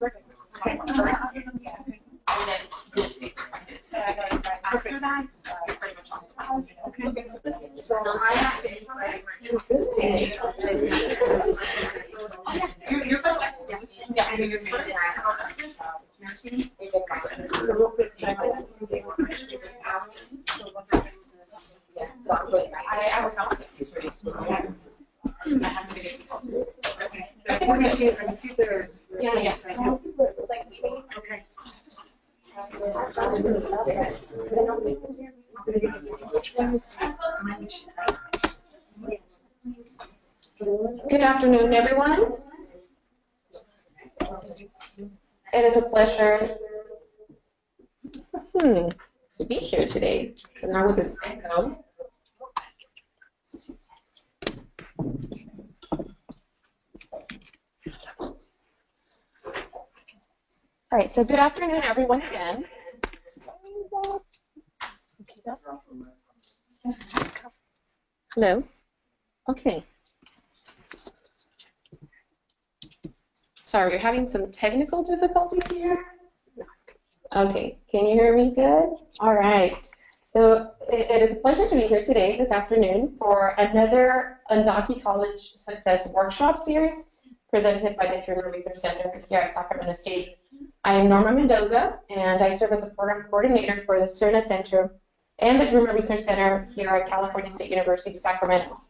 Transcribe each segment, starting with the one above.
Okay. After that, you're pretty much on time. Okay. So I have to you're first. Yeah, so you're first. Nursing. So real quick, I was not taking this ready. I have to get okay. I think we're going to see it. Yeah, yes. Okay. Good afternoon, everyone. It is a pleasure to be here today, but not with this echo. All right, so good afternoon, everyone, again. Hello? Okay. Sorry, we're having some technical difficulties here. Okay, can you hear me good? All right. So it is a pleasure to be here today, this afternoon, for another Undocumented College Success Workshop series presented by the Dreamer Research Center here at Sacramento State. I am Norma Mendoza, and I serve as a program coordinator for the Cerna Center and the Dreamer Research Center here at California State University, Sacramento.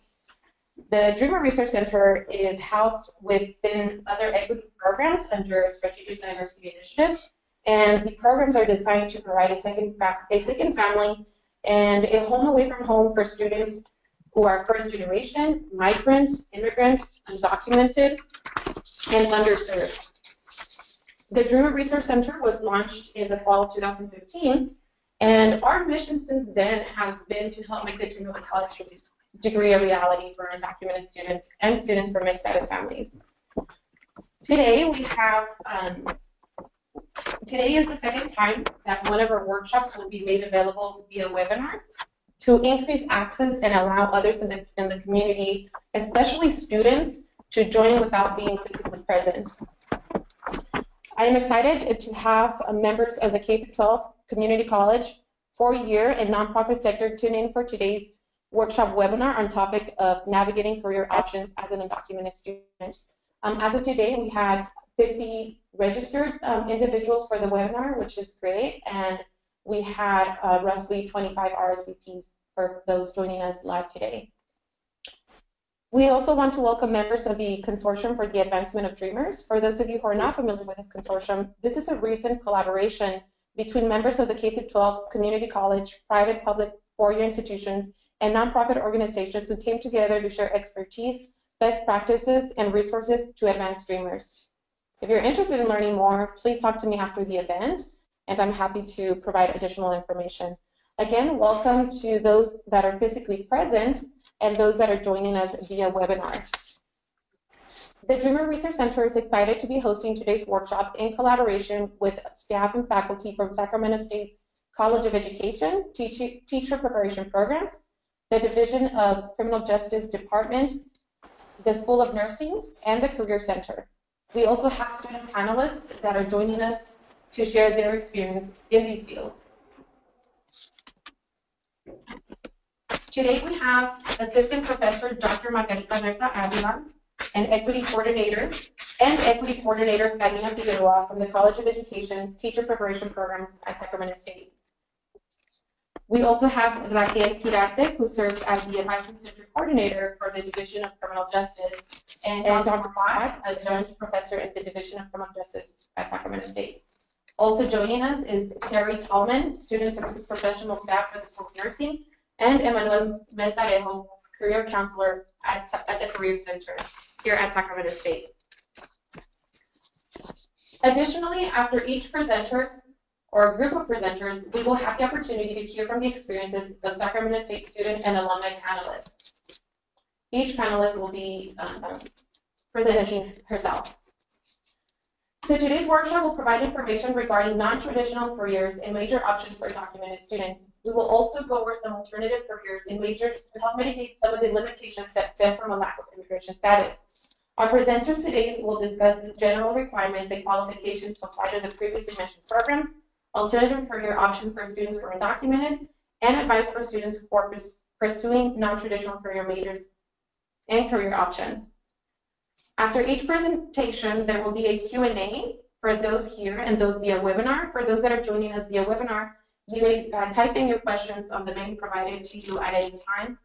The Dreamer Research Center is housed within other equity programs under strategic diversity initiatives, and the programs are designed to provide a second family and a home away from home for students who are first generation, migrant, immigrant, undocumented, and underserved. The Dreamer Research Center was launched in the fall of 2015, and our mission since then has been to help make the dream of a college degree a reality for undocumented students and students from mixed status families. Today we have, today is the second time that one of our workshops will be made available via webinar to increase access and allow others in the community, especially students, to join without being physically present. I am excited to have members of the K-12 Community College, 4-year, and nonprofit sector tune in for today's workshop webinar on topic of navigating career options as an undocumented student. As of today, we had 50 registered individuals for the webinar, which is great, and we had roughly 25 RSVPs for those joining us live today. We also want to welcome members of the Consortium for the Advancement of Dreamers. For those of you who are not familiar with this consortium, this is a recent collaboration between members of the K-12 Community College, private, public, 4-year institutions, and nonprofit organizations who came together to share expertise, best practices, and resources to advance dreamers. If you're interested in learning more, please talk to me after the event, and I'm happy to provide additional information. Again, welcome to those that are physically present and those that are joining us via webinar. The Dreamer Research Center is excited to be hosting today's workshop in collaboration with staff and faculty from Sacramento State's College of Education, Teacher Preparation Programs, the Division of Criminal Justice Department, the School of Nursing, and the Career Center. We also have student panelists that are joining us to share their experience in these fields. Today we have Assistant Professor Dr. Margarita Avila, and Equity Coordinator Karina Figueroa from the College of Education Teacher Preparation Programs at Sacramento State. We also have Raquel Quirarte, who serves as the Advising Center Coordinator for the Division of Criminal Justice, and Dr. Watt, Adjunct Professor in the Division of Criminal Justice at Sacramento State. Also joining us is Terry Tallman, Student Services Professional Staff for the School of Nursing, and Emmanuel Meltarejo, Career Counselor at the Career Center here at Sacramento State. Additionally, after each presenter or group of presenters, we will have the opportunity to hear from the experiences of Sacramento State student and alumni panelists. Each panelist will be presenting herself. So today's workshop will provide information regarding non-traditional careers and major options for undocumented students. We will also go over some alternative careers and majors to help mitigate some of the limitations that stem from a lack of immigration status. Our presenters today will discuss the general requirements and qualifications to apply to the previously mentioned programs, alternative career options for students who are undocumented, and advice for students who are pursuing non-traditional career majors and career options. After each presentation, there will be a Q&A for those here and those via webinar. For those that are joining us via webinar, you may type in your questions on the menu provided to you at any time.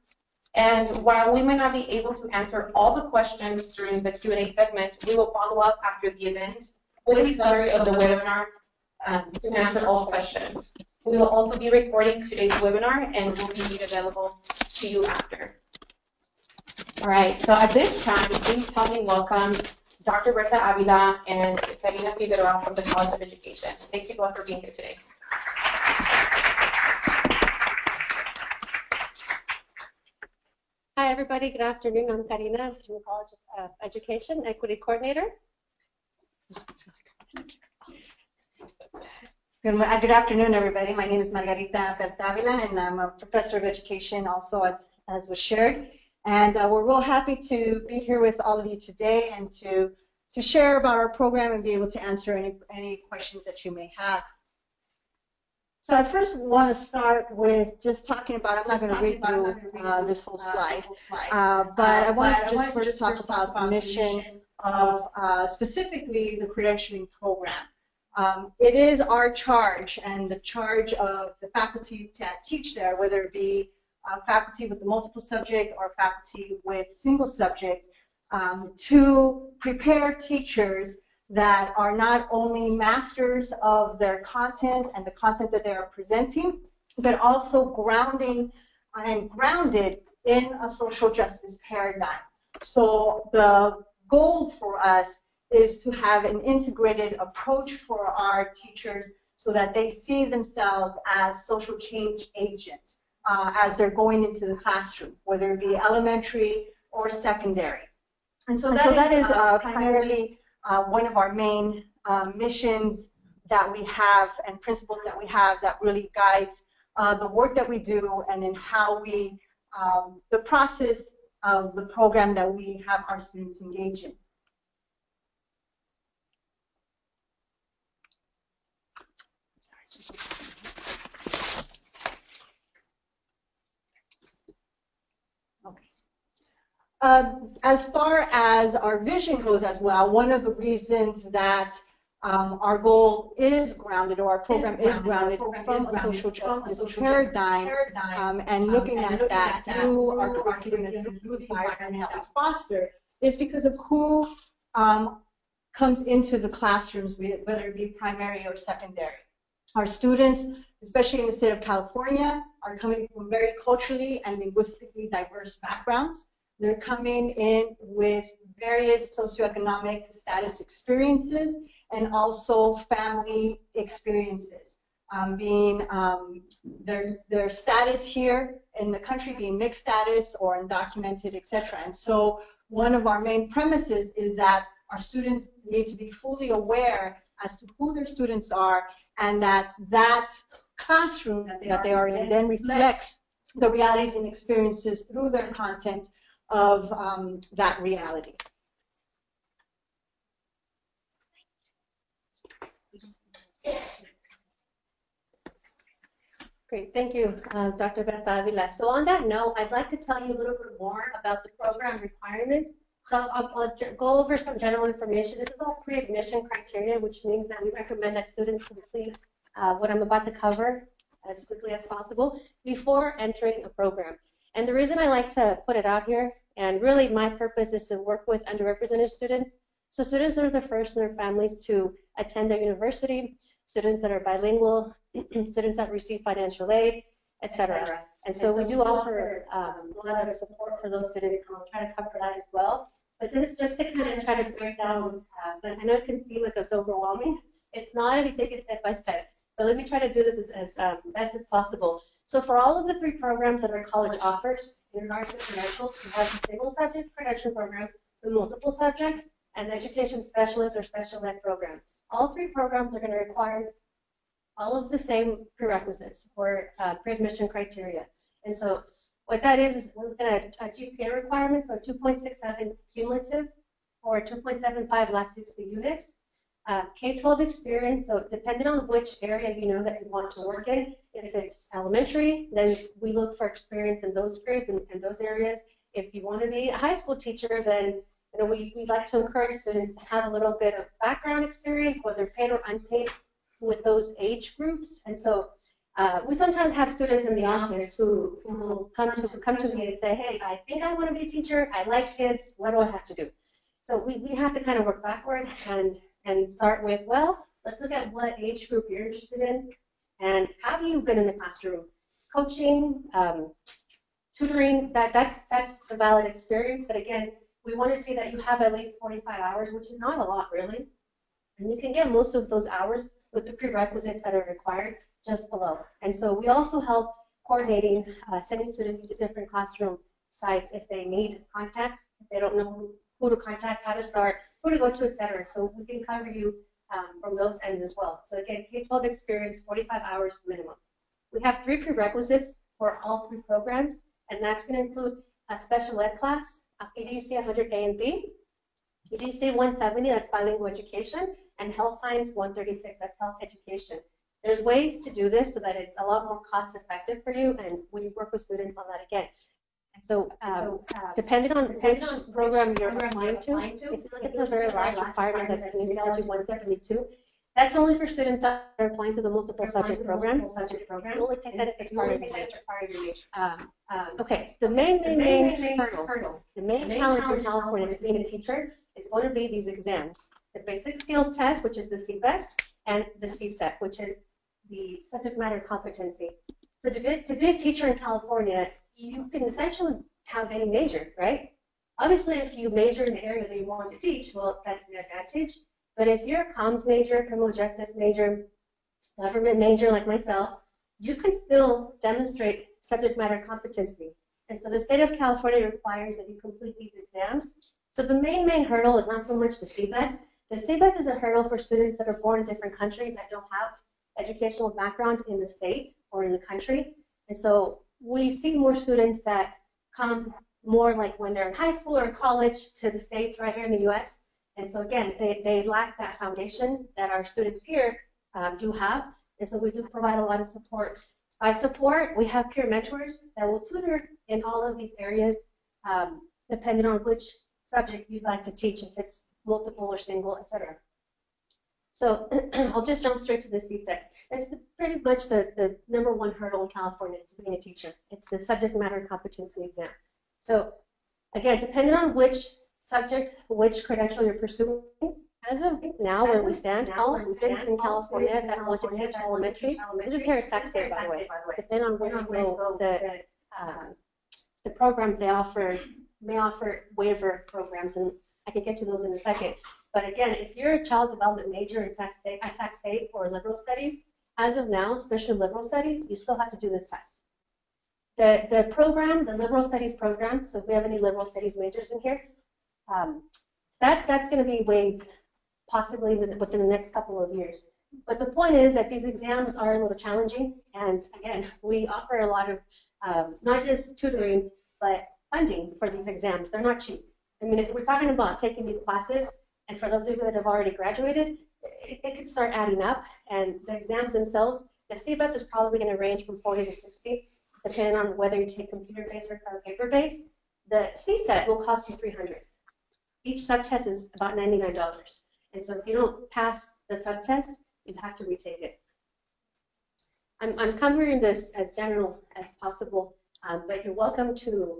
And while we may not be able to answer all the questions during the Q&A segment, we will follow up after the event with a summary of the webinar to answer all questions. We will also be recording today's webinar and will be made available to you after. All right, so at this time, please help me welcome Dr. Berta Avila and Karina Figueroa from the College of Education. Thank you both for being here today. Hi, everybody. Good afternoon. I'm Karina. I'm from the College of Education, Equity Coordinator. Good afternoon, everybody. My name is Margarita Bertavila, and I'm a professor of education also, as was shared. And we're real happy to be here with all of you today and to share about our program and be able to answer any questions that you may have. So I first want to start with just talking about, I'm not going to read through this whole slide, but I want to just first talk about the mission of specifically the credentialing program. It is our charge and the charge of the faculty that teach there, whether it be faculty with the multiple subject or faculty with single subject, to prepare teachers that are not only masters of their content and the content that they are presenting, but also grounded in a social justice paradigm. So the goal for us is to have an integrated approach for our teachers so that they see themselves as social change agents as they're going into the classroom, whether it be elementary or secondary. And so that is primarily one of our main missions that we have and principles that we have that really guides the work that we do and in how we, the process of the program that we have our students engage in. As far as our vision goes as well, one of the reasons that our goal is grounded, or our program is grounded from a social justice paradigm, and looking at that through our curriculum and through the environment that we foster, is because of who comes into the classrooms, whether it be primary or secondary. Our students, especially in the state of California, are coming from very culturally and linguistically diverse backgrounds. They're coming in with various socioeconomic status experiences and also family experiences, being their status here in the country being mixed status or undocumented, etc. And so one of our main premises is that our students need to be fully aware as to who their students are, and that classroom that they are in then reflects the realities and experiences through their content of that reality. Great, thank you, Dr. Berta Avila. So on that note, I'd like to tell you a little bit more about the program requirements. So I'll go over some general information. This is all pre-admission criteria, which means that we recommend that students complete what I'm about to cover as quickly as possible before entering a program. And the reason I like to put it out here, and really my purpose, is to work with underrepresented students. So students that are the first in their families to attend a university, students that are bilingual, students that receive financial aid, etc. And so we do offer a lot of support for those students, and I'll try to cover that as well. But just to kind of try to break down, but I know it can seem like it's overwhelming. It's not if you take it step by step. But let me try to do this as best as possible. So for all of the 3 programs that our college offers, in regards to credentials, we have the single subject credential program, the multiple subject, and the education specialist or special ed program. All 3 programs are going to require all of the same prerequisites for pre-admission criteria. And so what that is we're looking at GPA requirements, so 2.67 cumulative, or 2.75 last 60 units. K-12 experience, so depending on which area you know that you want to work in, if it's elementary, then we look for experience in those grades and those areas. If you want to be a high school teacher, then we like to encourage students to have a little bit of background experience, whether paid or unpaid, with those age groups. And so we sometimes have students in the office who will come to me and say, hey, I think I want to be a teacher, I like kids, what do I have to do? So we have to kind of work backward and start with, well, let's look at what age group you're interested in, and have you been in the classroom? Coaching, tutoring, that's a valid experience, but again, we want to see that you have at least 45 hours, which is not a lot really, and you can get most of those hours with the prerequisites that are required just below. And so we also help coordinating, sending students to different classroom sites if they need contacts, if they don't know who to contact, how to start, who to go to, etc. So we can cover you from those ends as well. So again, K-12 experience, 45 hours minimum. We have 3 prerequisites for all 3 programs, and that's going to include a special ed class, EDUC 100A and B, EDUC 170, that's bilingual education, and health science 136, that's health education. There's ways to do this so that it's a lot more cost effective for you, and we work with students on that again. And so, depending on which program you're applying to, if you look at the very last requirement, that's kinesiology 172, that's only for students that are applying to the multiple subject program. You only take that if it's part of your major. Okay, the main hurdle, the main challenge in California to being a teacher is going to be these exams. The basic skills test, which is the CBEST, and the CSET, which is the subject matter competency. So to be a teacher in California, you can essentially have any major, right? Obviously, if you major in the area that you want to teach, well, that's an advantage. But if you're a comms major, criminal justice major, government major like myself, you can still demonstrate subject matter competency. And so the state of California requires that you complete these exams. So the main hurdle is not so much the CBEST. The CBEST is a hurdle for students that are born in different countries that don't have educational background in the state or in the country. And so we see more students that come more like when they're in high school or college to the States right here in the US. And so again, they lack that foundation that our students here do have. And so we do provide a lot of support. By support, we have peer mentors that will tutor in all of these areas, depending on which subject you'd like to teach, if it's multiple or single, etc. So I'll just jump straight to the CSET. It's pretty much the #1 hurdle in California to being a teacher. It's the subject matter competency exam. So again, depending on which subject, which credential you're pursuing, as of now where we stand, all students in California that want to teach elementary, this is here at Sac State, by the way, depending on where you go, the programs they offer may offer waiver programs, and I can get to those in a second. But again, if you're a child development major in Sac State or liberal studies, as of now, especially liberal studies, you still have to do this test. The program, the liberal studies program, so if we have any liberal studies majors in here, that's going to be waived possibly within the next couple of years. But the point is that these exams are a little challenging, and again, we offer a lot of not just tutoring, but funding for these exams. They're not cheap. I mean, if we're talking about taking these classes, and for those of you that have already graduated, it could start adding up, and the exams themselves, the CBEST is probably going to range from 40 to 60, depending on whether you take computer-based or paper-based. The CSET will cost you $300. Each subtest is about $99. And so if you don't pass the subtest, you have to retake it. I'm covering this as general as possible, but you're welcome to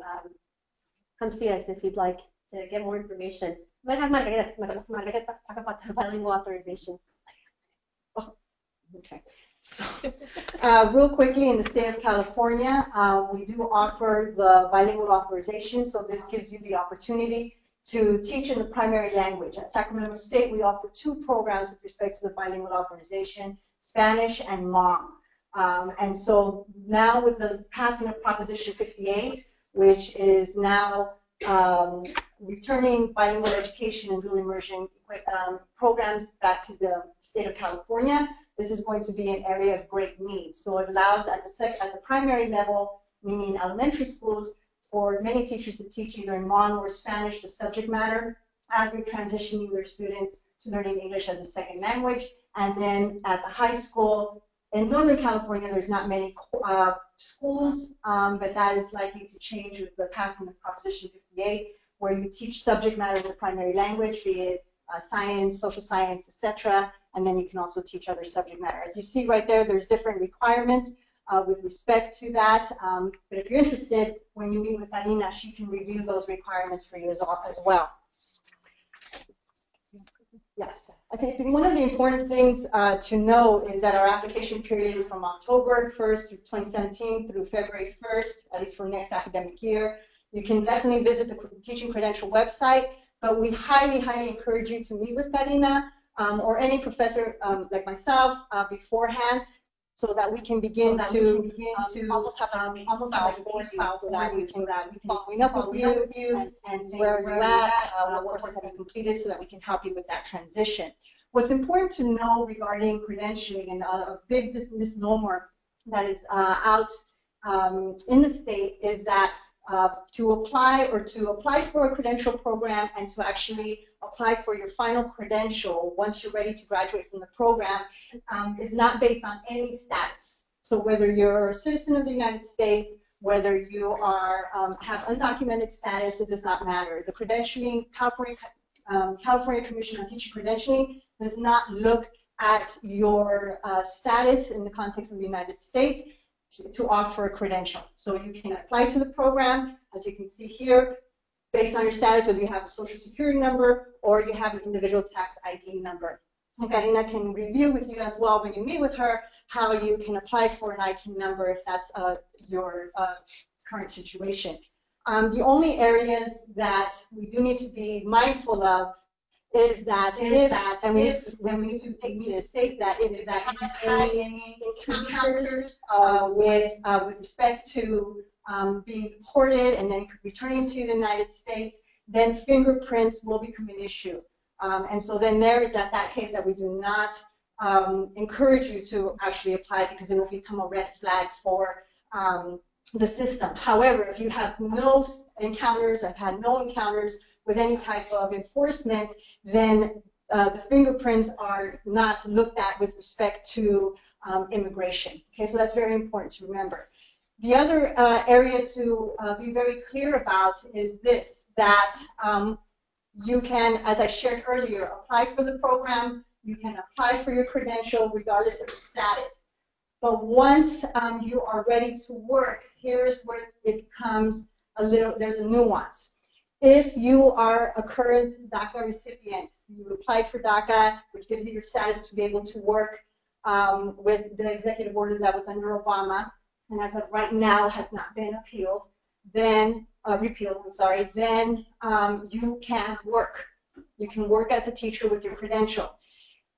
come see us if you'd like to get more information. I'm going to have Margarita talk about the bilingual authorization. Oh, okay. So, real quickly, in the state of California, we do offer the bilingual authorization. So this gives you the opportunity to teach in the primary language. At Sacramento State, we offer 2 programs with respect to the bilingual authorization, Spanish and Hmong. And so now with the passing of Proposition 58, which is now returning bilingual education and dual immersion programs back to the state of California, this is going to be an area of great need. So it allows at the primary level, meaning elementary schools, for many teachers to teach either in Hmong or Spanish, the subject matter, as you're transitioning your students to learning English as a second language. And then at the high school, in Northern California, there's not many schools, but that is likely to change with the passing of Proposition 58, where you teach subject matter in the primary language, be it science, social science, etc. And then you can also teach other subject matter. As you see right there, there's different requirements with respect to that. But if you're interested, when you meet with Karina, she can review those requirements for you as well. Yeah. Okay, I think one of the important things to know is that our application period is from October 1st through 2017 through February 1st, at least for next academic year. You can definitely visit the Teaching Credential website, but we highly, highly encourage you to meet with Karina or any professor like myself beforehand, so that we can begin to almost have like a file for you, so that we can following up with you and where you're at, what courses have you completed, so that we can help you with that transition. What's important to know regarding credentialing, and a big misnomer that is out in the state, is that to apply for a credential program and to actually apply for your final credential once you're ready to graduate from the program is not based on any status. So whether you're a citizen of the United States, whether you are have undocumented status, it does not matter. The credentialing, California Commission on Teacher Credentialing does not look at your status in the context of the United States to offer a credential. So you can apply to the program, as you can see here, based on your status, whether you have a social security number or you have an individual tax ID number. And Karina can review with you as well when you meet with her how you can apply for an IT number if that's your current situation. The only areas that we do need to be mindful of is that and we need to take this, is that if you have any encounters with respect to being deported and then returning to the United States, then fingerprints will become an issue. And so then there is that case that we do not encourage you to actually apply, because it will become a red flag for the system. However, if you have no encounters, I've had no encounters with any type of enforcement, then the fingerprints are not looked at with respect to immigration. Okay, so that's very important to remember. The other area to be very clear about is this, that you can, as I shared earlier, apply for the program, you can apply for your credential regardless of status. But once you are ready to work, here's where it becomes there's a nuance. If you are a current DACA recipient, you applied for DACA, which gives you your status to be able to work with the executive order that was under Obama, and as of right now has not been appealed, then repealed, I'm sorry, then you can work. You can work as a teacher with your credential.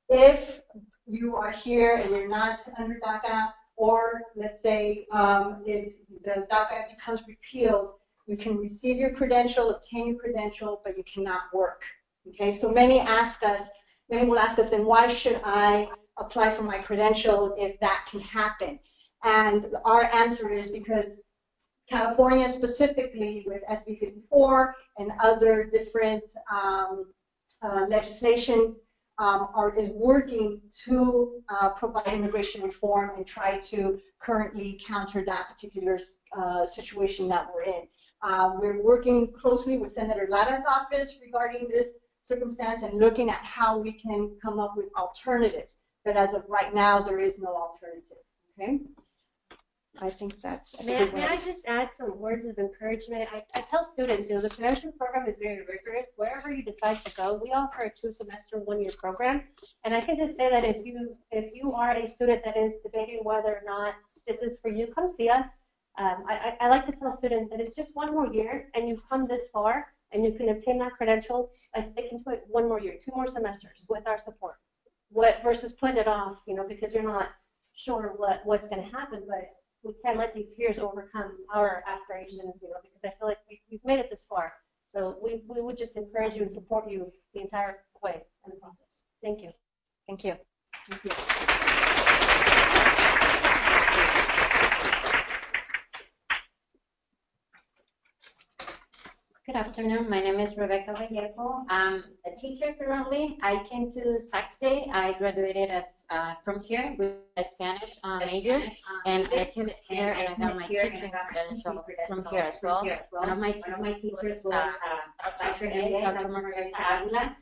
If you are here and you're not under DACA, or let's say the DACA becomes repealed, you can receive your credential, obtain your credential, but you cannot work. Okay, so many will ask us, then why should I apply for my credential if that can happen? And our answer is because California, specifically with SB 54 and other different legislations, is working to provide immigration reform and try to currently counter that particular situation that we're in. We're working closely with Senator Lara's office regarding this circumstance and looking at how we can come up with alternatives. But as of right now, there is no alternative. Okay? I think that's. May I just add some words of encouragement? I tell students, the credential program is very rigorous. Wherever you decide to go, we offer a 2-semester, 1-year program. And I can just say that if you are a student that is debating whether or not this is for you, come see us. I like to tell students that it's just 1 more year, and you've come this far, and you can obtain that credential by sticking to it 1 more year, 2 more semesters with our support. Versus putting it off, because you're not sure what's going to happen, but we can't let these fears overcome our aspirations, because I feel like we've made it this far. So we would just encourage you and support you the entire way in the process. Thank you. Thank you. Thank you. Could Good afternoon. My name is Rebecca Vallejo. I'm a teacher currently. I came to Sac State. I graduated as from here with a Spanish major, and I attended here and I got my teaching credential from here as well. One of my teachers was Dr. Margarita Avila.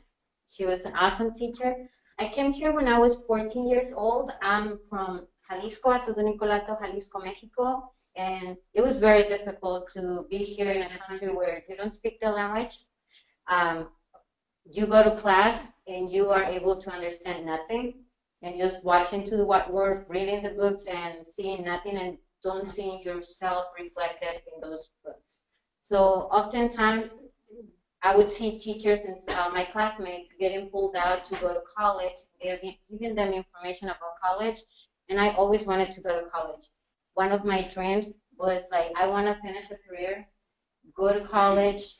She was an awesome teacher. I came here when I was 14 years old. I'm from Jalisco, Nicolato, Jalisco, Mexico. And it was very difficult to be here in a country where you don't speak the language. You go to class and you are able to understand nothing and just watching to the whiteboard, reading the books and seeing nothing and don't see yourself reflected in those books. So oftentimes I would see teachers and my classmates getting pulled out to go to college. They're giving them information about college, and I always wanted to go to college. One of my dreams was like, I want to finish a career, go to college,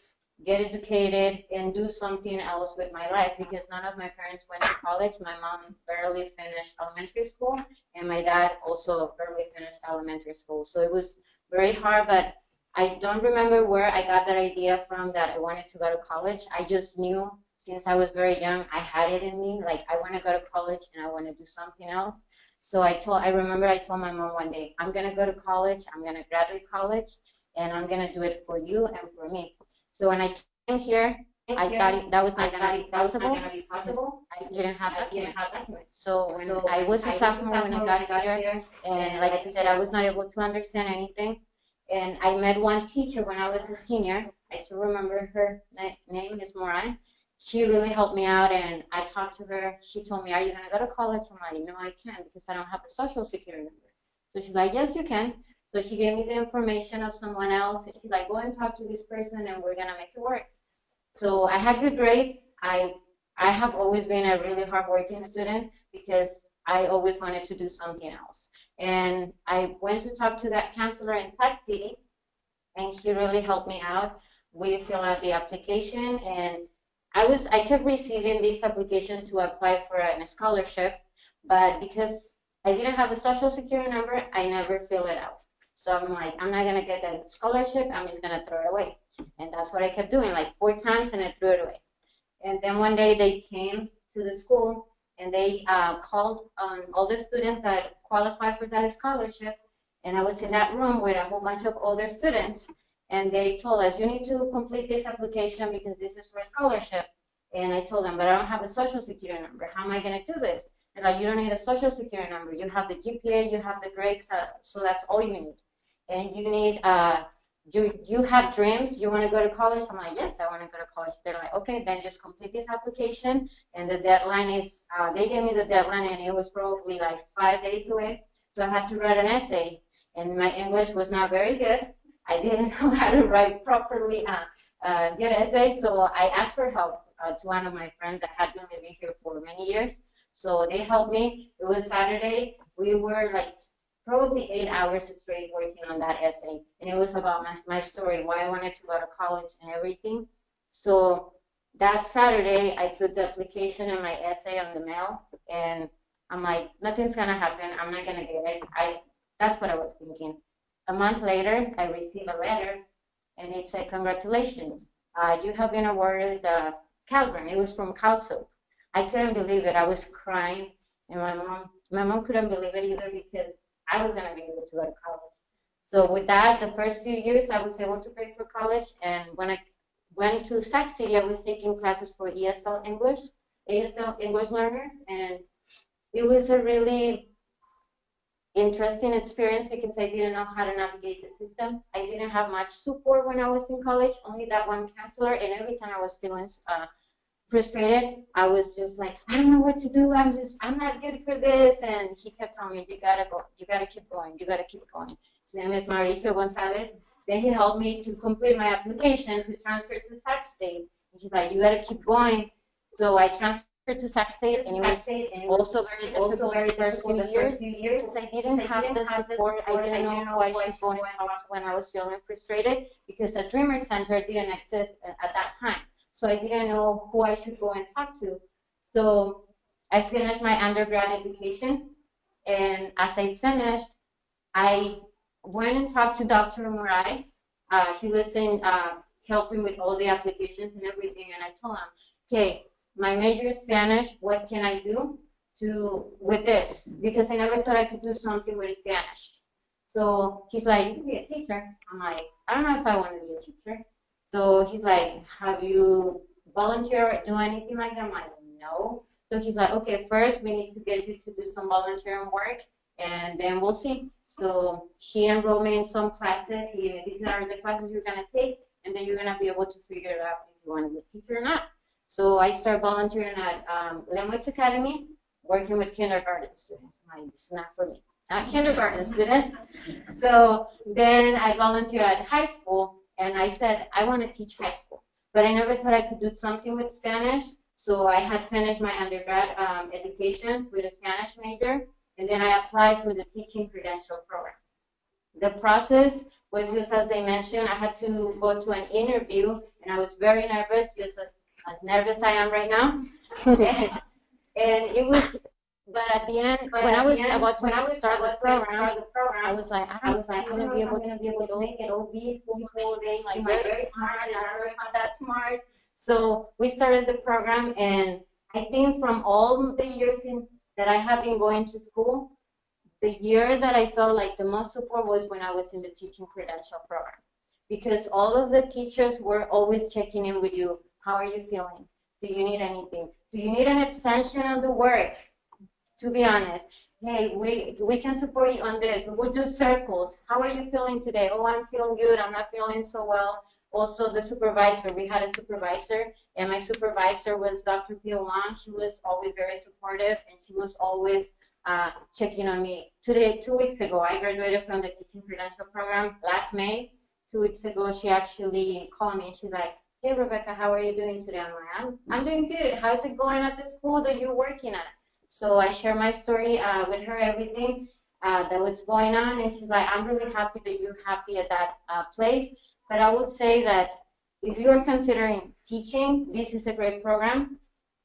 get educated, and do something else with my life because none of my parents went to college. My mom barely finished elementary school, and my dad also barely finished elementary school. So it was very hard, but I don't remember where I got that idea from that I wanted to go to college. I just knew since I was very young, I had it in me, like I want to go to college and I want to do something else. So I remember I told my mom one day, I'm going to go to college, I'm going to graduate college, and I'm going to do it for you and for me. So when I came here, I thought that was not going to be possible because I didn't have documents. So when I was a sophomore when I got here, and like I said, I was not able to understand anything. And I met one teacher when I was a senior. I still remember her name, Miss Moran. She really helped me out, and I talked to her. She told me, are you going to go to college? I'm like, no, I can't because I don't have a social security number. So she's like, yes, you can. So she gave me the information of someone else. She's like, go and talk to this person, and we're going to make it work. So I had good grades. I have always been a really hardworking student because I always wanted to do something else. And I went to talk to that counselor in Sac City, and he really helped me out. We filled out the application, and I kept receiving this application to apply for a scholarship, but because I didn't have a social security number, I never filled it out. So I'm like, I'm not gonna get that scholarship, I'm just gonna throw it away. And that's what I kept doing, like 4 times, and I threw it away. And then one day they came to the school and they called on all the students that qualified for that scholarship. And I was in that room with a whole bunch of other students. And they told us, you need to complete this application because this is for a scholarship. And I told them, but I don't have a social security number. How am I going to do this? They're like, you don't need a social security number. You have the GPA, you have the grades, so that's all you need. And you need, you have dreams, you want to go to college? I'm like, yes, I want to go to college. They're like, okay, then just complete this application. And the deadline is, they gave me the deadline, and it was probably like 5 days away. So I had to write an essay, and my English was not very good. I didn't know how to write properly, good essay, so I asked for help to one of my friends that had been living here for many years. So they helped me. It was Saturday. We were like probably 8 hours straight working on that essay, and it was about my story, why I wanted to go to college and everything. So that Saturday, I put the application and my essay on the mail, and I'm like, nothing's gonna happen. I'm not gonna get it. That's what I was thinking. A month later, I received a letter, and it said, congratulations, you have been awarded the Calvin. It was from CalSoap. I couldn't believe it. I was crying, and my mom couldn't believe it either because I was going to be able to go to college. So with that, the first few years, I was able to pay for college, and when I went to Sac City, I was taking classes for ESL English learners, and it was a really interesting experience because I didn't know how to navigate the system. I didn't have much support when I was in college, only that one counselor, and every time I was feeling frustrated, I was just like, I don't know what to do, I'm not good for this, and he kept telling me, you gotta go, you gotta keep going, you gotta keep going. His name is Mauricio Gonzalez. Then he helped me to complete my application to transfer to Sac State. He's like, you gotta keep going. So I transferred to Sac State, and it was also very difficult the first few years because I didn't have the support. I didn't know who I should go and talk to when I was feeling frustrated because a Dreamer Center didn't exist at that time. So I didn't know who I should go and talk to. So I finished my undergrad education, and as I finished, I went and talked to Dr. Murai. He was in helping with all the applications and everything. And I told him, okay, my major is Spanish. What can I do with this? Because I never thought I could do something with Spanish. So he's like, you can be a teacher. I'm like, I don't know if I want to be a teacher. So he's like, have you volunteer or do anything like that? I'm like, no. So he's like, okay, first we need to get you to do some volunteering work, and then we'll see. So he enrolled me in some classes. These are the classes you're going to take, and then you're going to be able to figure it out if you want to be a teacher or not. So I started volunteering at Language Academy, working with kindergarten students. I'm like, this is not for me. Not kindergarten students. So then I volunteered at high school, and I said, I want to teach high school. But I never thought I could do something with Spanish. So I had finished my undergrad education with a Spanish major, and then I applied for the teaching credential program. The process was just as they mentioned. I had to go to an interview, and I was very nervous, just as nervous I am right now. And it was, but at the end, when I was about to start the program, I was like, I don't know if I'm going to be able to make it. All these people, they like very smart, and I don't know if I'm that smart. So we started the program, and I think from all the years that I have been going to school, the year that I felt like the most support was when I was in the teaching credential program, because all of the teachers were always checking in with you. How are you feeling? Do you need anything? Do you need an extension of the work? To be honest, hey, we can support you on this. We will do circles. How are you feeling today? Oh, I'm feeling good. I'm not feeling so well. Also, the supervisor, we had a supervisor, and my supervisor was Dr. Pio Wang. She was always very supportive, and she was always checking on me. 2 weeks ago, I graduated from the teaching credential program last May. 2 weeks ago, she actually called me, and she's like, hey, Rebecca, how are you doing today? I'm like, I'm doing good. How's it going at the school that you're working at? So I share my story with her, everything that was going on, and she's like, I'm really happy that you're happy at that place. But I would say that if you are considering teaching, this is a great program.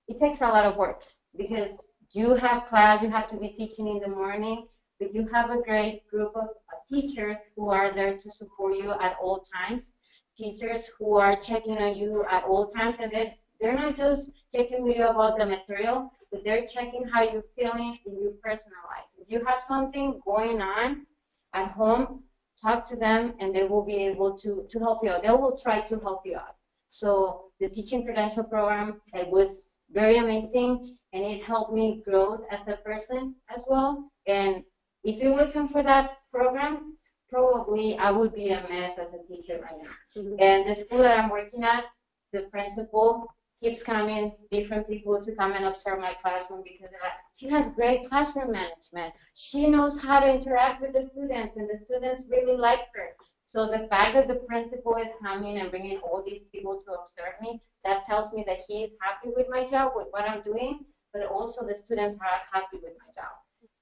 It takes a lot of work because you have class, you have to be teaching in the morning, but you have a great group of teachers who are there to support you at all times, teachers who are checking on you at all times, and they're not just checking with you about the material, but they're checking how you're feeling in your personal life. If you have something going on at home, talk to them, and they will be able to help you out. They will try to help you out. So the teaching credential program, it was very amazing, and it helped me grow as a person as well. And if it wasn't for that program, probably I would be a mess as a teacher right now. Mm-hmm. And the school that I'm working at, the principal keeps coming, different people to come and observe my classroom because she has great classroom management. She knows how to interact with the students, and the students really like her. So the fact that the principal is coming and bringing all these people to observe me, that tells me that he is happy with my job, with what I'm doing, but also the students are happy with my job.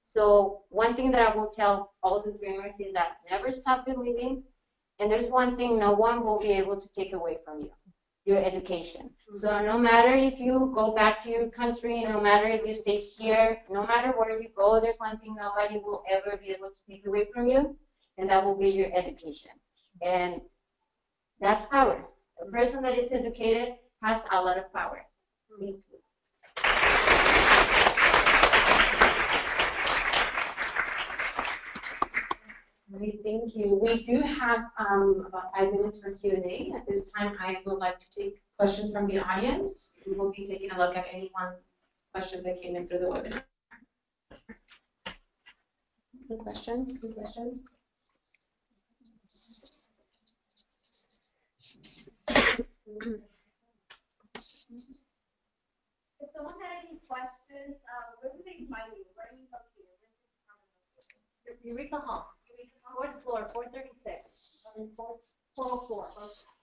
So one thing that I will tell all the dreamers is that never stop believing, and there's one thing no one will be able to take away from you: your education. So no matter if you go back to your country, no matter if you stay here, no matter where you go, there's one thing nobody will ever be able to take away from you, and that will be your education. And that's power. A person that is educated has a lot of power. Thank you. Great, thank you. We do have about 5 minutes for Q&A. At this time, I would like to take questions from the audience. We will be taking a look at any questions that came in through the webinar. Any questions? Any questions? If someone had any questions, where do they find you? Where are you located? Eureka Hall, 4th floor, 436. 404.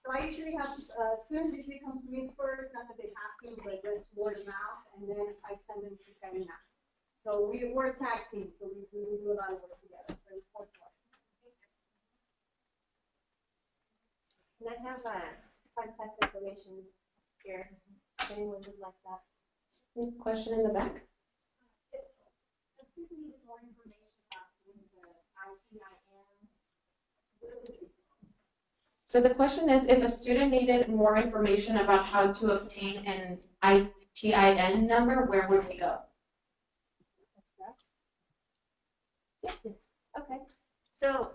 So I usually have students usually come to me first, not that they have to, but just word of mouth, and then I send them to Karina. So we're a tag team, so we do a lot of work together. So it's 4th floor. Can I have contact information here? If anyone would like that. Any question in the back? The student needed more information about doing the IPIN. So the question is, if a student needed more information about how to obtain an ITIN number, where would they go? Okay. So,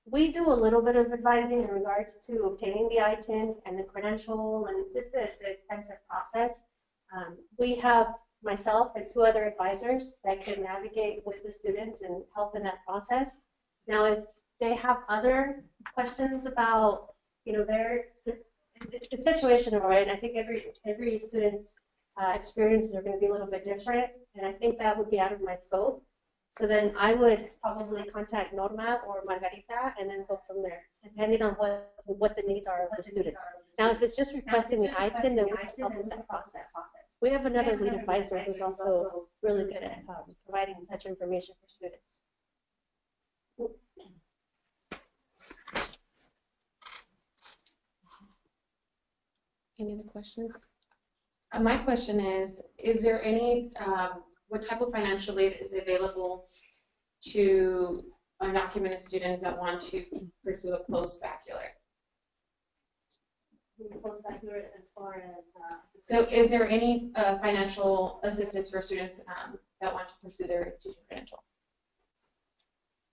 we do a little bit of advising in regards to obtaining the ITIN and the credential and just the extensive process. We have myself and 2 other advisors that can navigate with the students and help in that process. Now, if they have other questions about, their the situation, right? I think every student's experiences are going to be a little bit different, and I think that would be out of my scope. So then I would probably contact Norma or Margarita and then go from there, depending on what the needs are of the students. Now, if it's just requesting the ITIN, then we can help with that process. We have another lead advisor who's also really good at providing such information for students. Any other questions? My question is there any, what type of financial aid is available to undocumented students that want to pursue a post-baccalaureate? Post-baccalaureate as far as... So is there any financial assistance for students that want to pursue their teaching credential?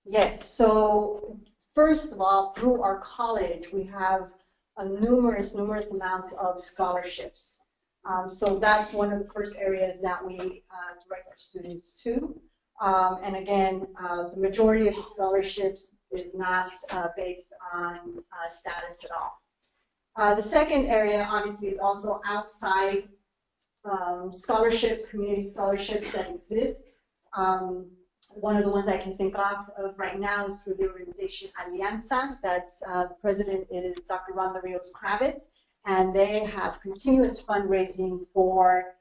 Yes, so first of all, through our college, we have numerous amounts of scholarships. So that's one of the first areas that we direct our students to. And again, the majority of the scholarships is not based on status at all. The second area, obviously, is also outside scholarships, community scholarships that exist. One of the ones I can think of right now is through the organization Alianza, that the president is Dr. Rhonda Rios Kravitz, and they have continuous fundraising for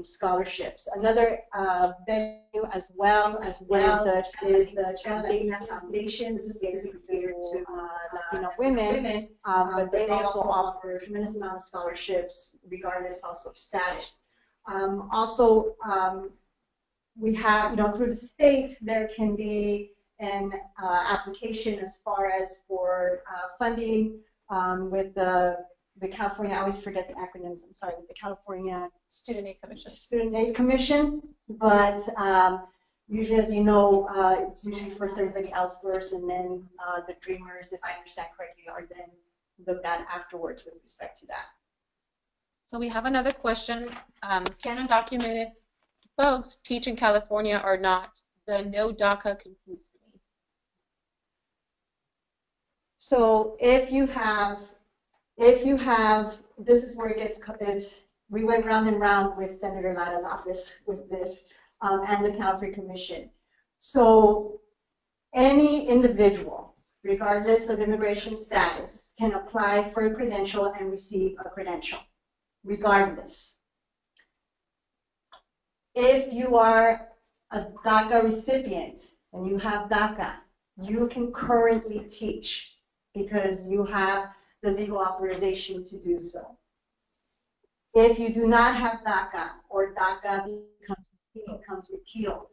scholarships. Another venue as well is the Foundation. This is basically geared to Latino women, but they also offer a tremendous amount of scholarships regardless also of status. We have, through the state, there can be an application as far as for funding with the California, I always forget the acronyms, I'm sorry, with the California Student Aid Commission. Student Aid Commission, but usually, as you know, it's usually first everybody else first, and then the Dreamers, if I understand correctly, are then looked at afterwards with respect to that. So we have another question. Can undocumented folks teach in California or not? The no DACA confused me. So if you have, this is where it gets, we went round and round with Senator Lara's office with this and the California Commission. So any individual, regardless of immigration status, can apply for a credential and receive a credential, regardless. If you are a DACA recipient and you have DACA, you can currently teach because you have the legal authorization to do so. If you do not have DACA or DACA becomes repealed,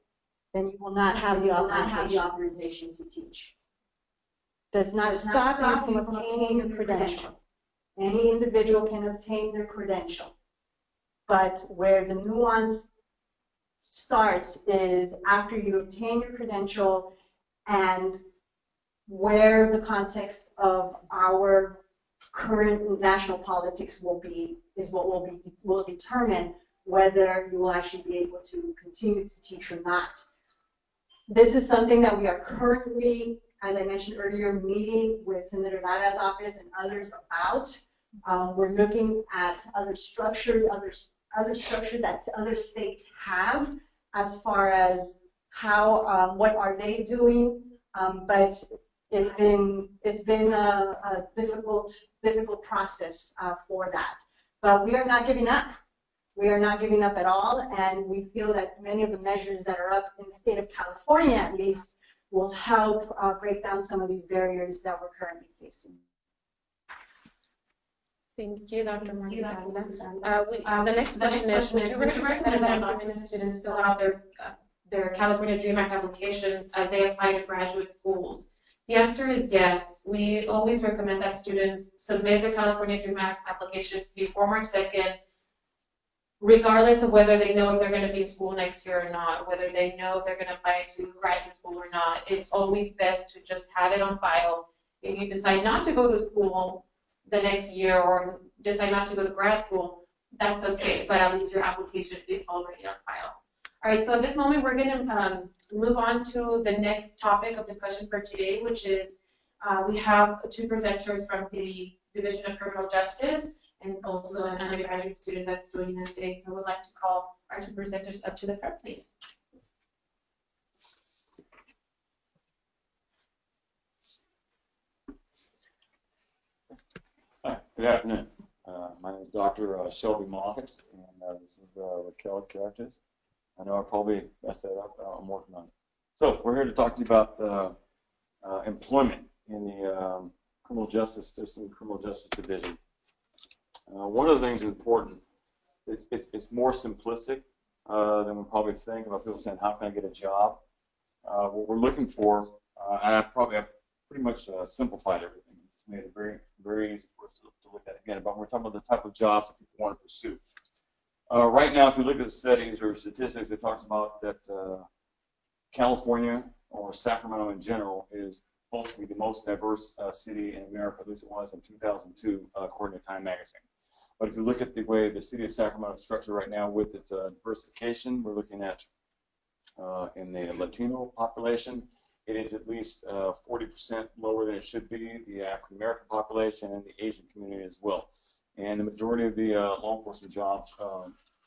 then you will not have the authorization to teach. Does not stop you from obtaining your credential. Any individual can obtain their credential, but where the nuance starts is after you obtain your credential and where the context of our current national politics will be is what will determine whether you will actually be able to continue to teach or not. This is something that we are currently, as I mentioned earlier, meeting with Senator Lara's office and others about. We're looking at other structures, other structures that other states have as far as how, what are they doing, but it's been a difficult process for that. But we are not giving up. We are not giving up at all, and we feel that many of the measures that are up in the state of California, at least, will help break down some of these barriers that we're currently facing. Thank you, Dr. Margarita. The next question is, would you recommend that undocumented students fill out their California DREAM Act applications as they apply to graduate schools The answer is yes. We always recommend that students submit their California Dream Act applications before March 2nd, regardless of whether they know if they're going to be in school next year or not, whether they know if they're going to apply to graduate school or not. It's always best to just have it on file. If you decide not to go to school the next year or decide not to go to grad school, that's okay, but at least your application is already on file. All right, so at this moment, we're going to move on to the next topic of discussion for today, which is we have two presenters from the Division of Criminal Justice and also an undergraduate student that's joining us today. So we'd like to call our two presenters up to the front, please. Hi, good afternoon. My name is Dr. Shelby Moffitt, and this is Raquel Carriges. I know I probably messed that up, but I'm working on it. So we're here to talk to you about employment in the criminal justice system, criminal justice division. One of the things that's important, it's more simplistic than we probably think about people saying, how can I get a job? What we're looking for, and I've pretty much simplified everything. It's made it very, very easy for us to look at again, but we're talking about the type of jobs that people want to pursue. Right now, if you look at the studies or statistics, it talks about that California or Sacramento in general is supposed to be the most diverse city in America, at least it was in 2002, according to Time Magazine. But if you look at the way the city of Sacramento is structured right now with its diversification, we're looking at in the Latino population, it is at least 40% lower than it should be, the African American population and the Asian community as well. And the majority of the law enforcement jobs,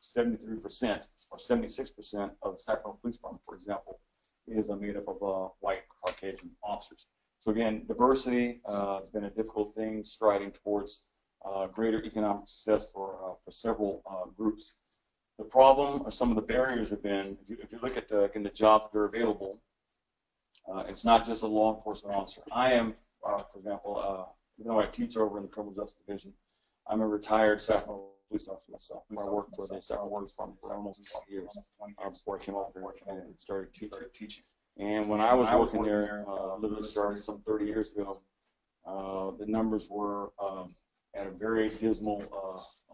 73% or 76% of the Sacramento Police Department, for example, is made up of white Caucasian officers. So again, diversity has been a difficult thing, striding towards greater economic success for several groups. The problem, or some of the barriers, have been, if you look at the jobs that are available, it's not just a law enforcement officer. I am, for example, even though I teach over in the criminal justice division, I'm a retired Sacramento police officer myself. I worked for the Sacramento Police Department for almost 20 years before I came over here and started teaching. And when I was working there, literally started some 30 years ago, the numbers were at a very dismal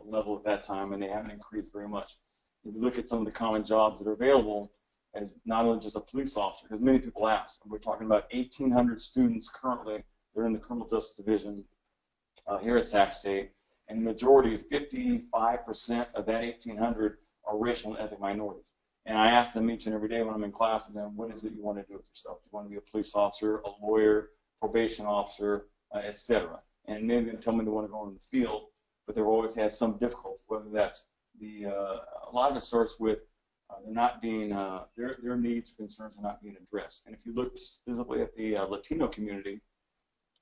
level at that time, and they haven't increased very much. If you look at some of the common jobs that are available, as not only just a police officer, because many people ask, we're talking about 1,800 students currently. They're in the criminal justice division here at Sac State, and the majority, 55% of that 1,800 are racial and ethnic minorities. And I ask them each and every day when I'm in class with them, what is it you want to do with yourself? Do you want to be a police officer, a lawyer, probation officer, etc.? And many of them tell me they want to go in the field, but they've always had some difficulty, whether that's a lot of it starts with they're not being, their needs and concerns are not being addressed. And if you look specifically at the Latino community,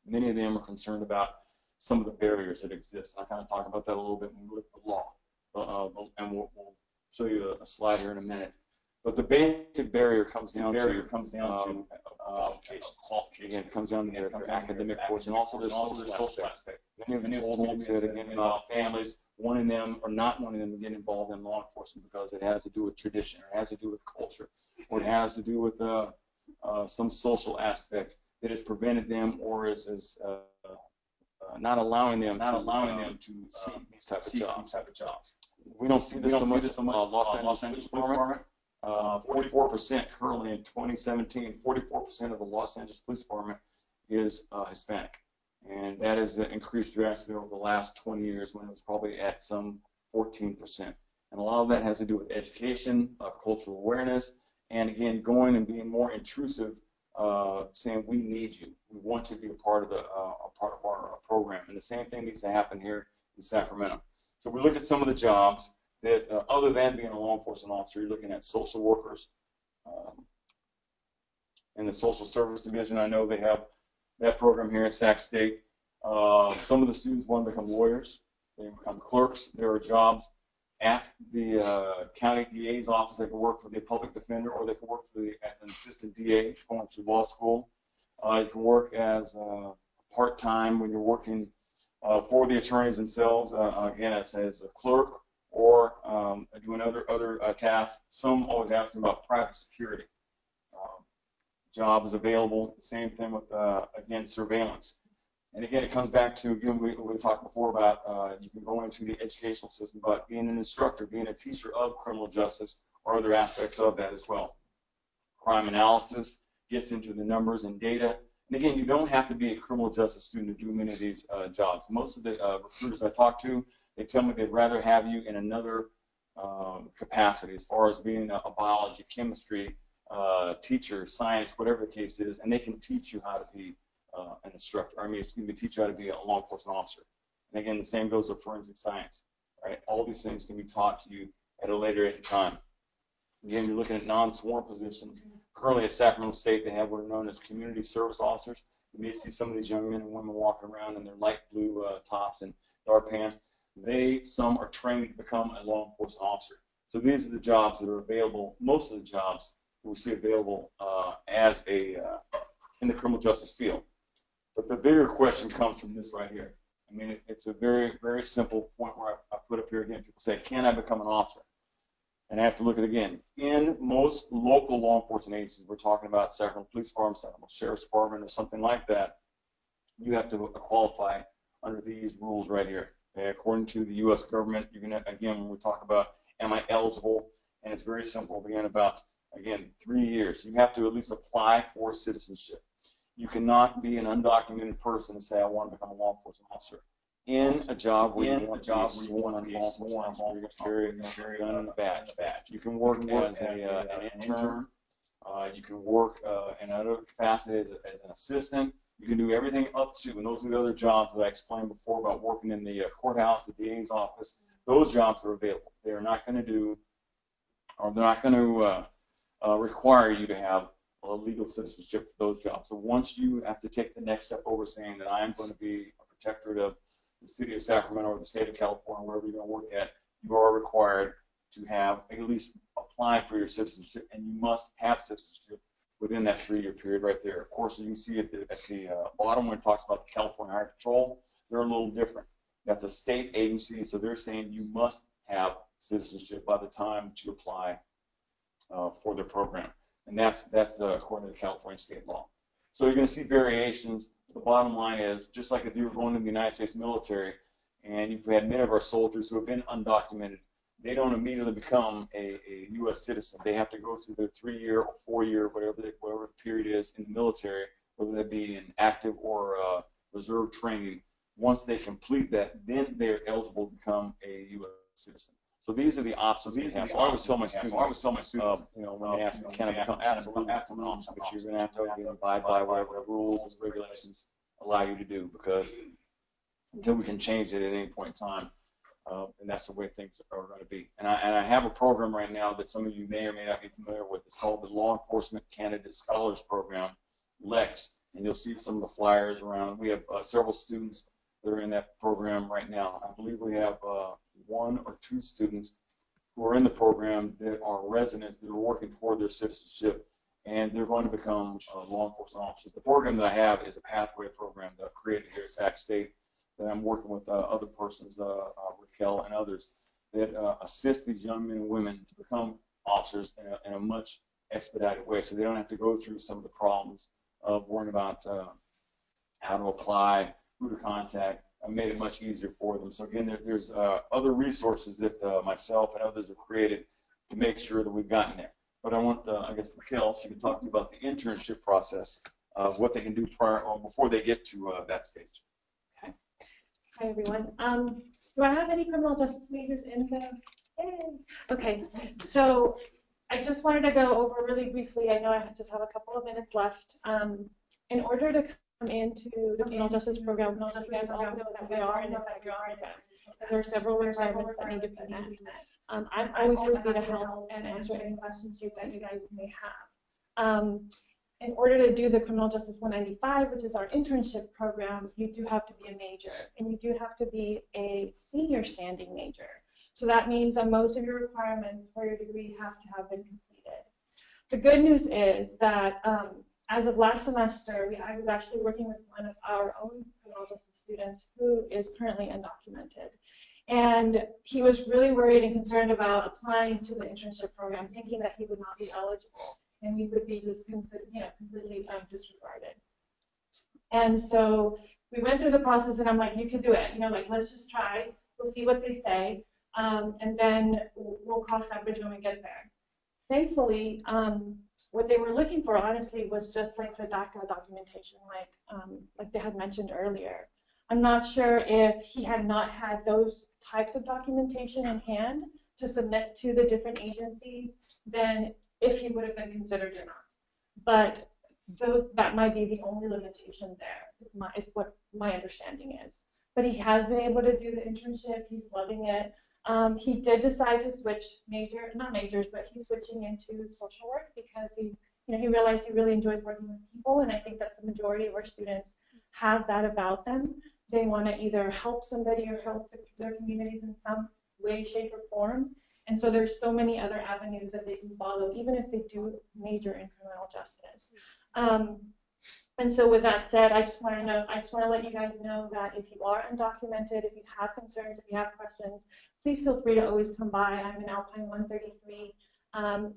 many of them are concerned about some of the barriers that exist. And I kind of talk about that a little bit when we look at the law. And we'll show you a slide here in a minute. But the basic barrier comes down to qualifications. Again, it comes down to their academic portion, and also their social aspect. Many of them told me that, again, about families wanting them or not wanting them to get involved in law enforcement because it has to do with tradition, or it has to do with culture, or it has to do with some social aspect that has prevented them or is not allowing them to see these type of jobs. We don't see this so much in Los Angeles Police Department. 44% currently in 2017, 44% of the Los Angeles Police Department is Hispanic. And that has increased drastically over the last 20 years when it was probably at some 14%. And a lot of that has to do with education, cultural awareness, and again, going and being more intrusive, saying we need you. We want you to be a part of our program. And the same thing needs to happen here in Sacramento. So we look at some of the jobs that, other than being a law enforcement officer, you're looking at social workers. In the social service division, I know they have that program here at Sac State. Some of the students want to become lawyers. They become clerks. There are jobs at the county DA's office. They can work for the public defender, or they can work as an assistant DA going through law school. You can work as part-time when you're working for the attorneys themselves, again, as a clerk, or doing other tasks. Some always ask me about private security. jobs available. Same thing with, again, surveillance. And again, it comes back to, again, we talked before about you can go into the educational system, but being an instructor, being a teacher of criminal justice, or other aspects of that as well. Crime analysis gets into the numbers and data. And again, you don't have to be a criminal justice student to do many of these jobs. Most of the recruiters I talk to, they tell me they'd rather have you in another capacity, as far as being a biology, chemistry, teacher, science, whatever the case is, and they can teach you how to be an instructor. I mean, excuse me, teach you how to be a law enforcement officer. And again, the same goes with forensic science. Right? All these things can be taught to you at a later date in time. Again, you're looking at non-sworn positions. Currently at Sacramento State, they have what are known as community service officers. You may see some of these young men and women walking around in their light blue tops and dark pants. Some are trained to become a law enforcement officer. So these are the jobs that are available. Most of the jobs we see available in the criminal justice field. But the bigger question comes from this right here. I mean, it's a very, very simple point where I put up here again. People say, can I become an officer? And I have to look at it again. In most local law enforcement agencies, we're talking about Sacramento Police Department, Sacramento Sheriff's Department, or something like that, you have to qualify under these rules right here. Okay? According to the U.S. government, you're going to, again, when we talk about am I eligible, and it's very simple, again, about, again, 3 years. You have to at least apply for citizenship. You cannot be an undocumented person and say, I want to become a law enforcement officer. In a job where you want to be sworn on law enforcement officer, you're going to carry a gun and a badge. You can work as an intern. You can work in other capacities as an assistant. You can do everything up to, and those are the other jobs that I explained before about working in the courthouse, the DA's office. Those jobs are available. They are not going to do, or they're not going to require you to have a legal citizenship for those jobs. So once you have to take the next step over saying that I am going to be a protectorate of the city of Sacramento or the state of California, wherever you're going to work at, you are required to have at least apply for your citizenship, and you must have citizenship within that 3-year period right there. Of course, you can see at the bottom when it talks about the California Highway Patrol, they're a little different. That's a state agency, so they're saying you must have citizenship by the time that you apply for their program. And that's according to the California state law. So you're going to see variations. The bottom line is, just like if you were going to the United States military, and you've had many of our soldiers who have been undocumented, they don't immediately become a U.S. citizen. They have to go through their 3-year or 4-year, whatever the period is in the military, whether that be in active or reserve training. Once they complete that, then they're eligible to become a U.S. citizen. So these are the options we have. So I always tell my students, you know, when they ask me, can I become absolutely an option, but you're going to have to abide by whatever the rules and regulations allow you to do, because until we can change it at any point in time, and that's the way things are going to be. And I have a program right now that some of you may or may not be familiar with. It's called the Law Enforcement Candidate Scholars Program, LEX, and you'll see some of the flyers around. We have several students that are in that program right now. I believe we have 1 or 2 students who are in the program that are residents that are working toward their citizenship, and they're going to become law enforcement officers. The program that I have is a pathway program that I've created here at Sac State that I'm working with other persons, Raquel and others, that assist these young men and women to become officers in a much expedited way, so they don't have to go through some of the problems of worrying about how to apply, who to contact. I made it much easier for them. So again, there's other resources that myself and others have created to make sure that we've gotten there. But I want, I guess, Raquel, she can talk to you about the internship process, what they can do prior or before they get to that stage. Okay. Hi, everyone. Do I have any criminal justice majors in the? Okay. So I just wanted to go over really briefly. I know I just have a couple of minutes left. In order to come into the criminal justice program, you guys all know that we are in the federal program. There are several requirements that need to be met. I'm always happy to help and answer any questions that you guys may have. In order to do the Criminal Justice 195, which is our internship program, you do have to be a major, and you do have to be a senior standing major. So that means that most of your requirements for your degree have to have been completed. The good news is that as of last semester, I was actually working with one of our own criminal justice students who is currently undocumented. And he was really worried and concerned about applying to the internship program, thinking that he would not be eligible. and we would be just completely disregarded. And so we went through the process, and I'm like, you could do it. Let's just try. We'll see what they say, and then we'll cross that bridge when we get there. Thankfully, what they were looking for, honestly, was just like the DACA documentation, like they had mentioned earlier. I'm not sure if he had not had those types of documentation in hand to submit to the different agencies, then if he would have been considered or not. But that might be the only limitation there, is what my understanding is. But he has been able to do the internship. He's loving it. He did decide to switch not majors, but he's switching into social work because he realized he really enjoys working with people, and I think that the majority of our students have that about them. They want to either help somebody or help their communities in some way, shape, or form. And so there's so many other avenues that they can follow, even if they do major in criminal justice. And so with that said, I just want to let you guys know that if you are undocumented, if you have concerns, if you have questions, please feel free to always come by. I'm in Alpine 133. I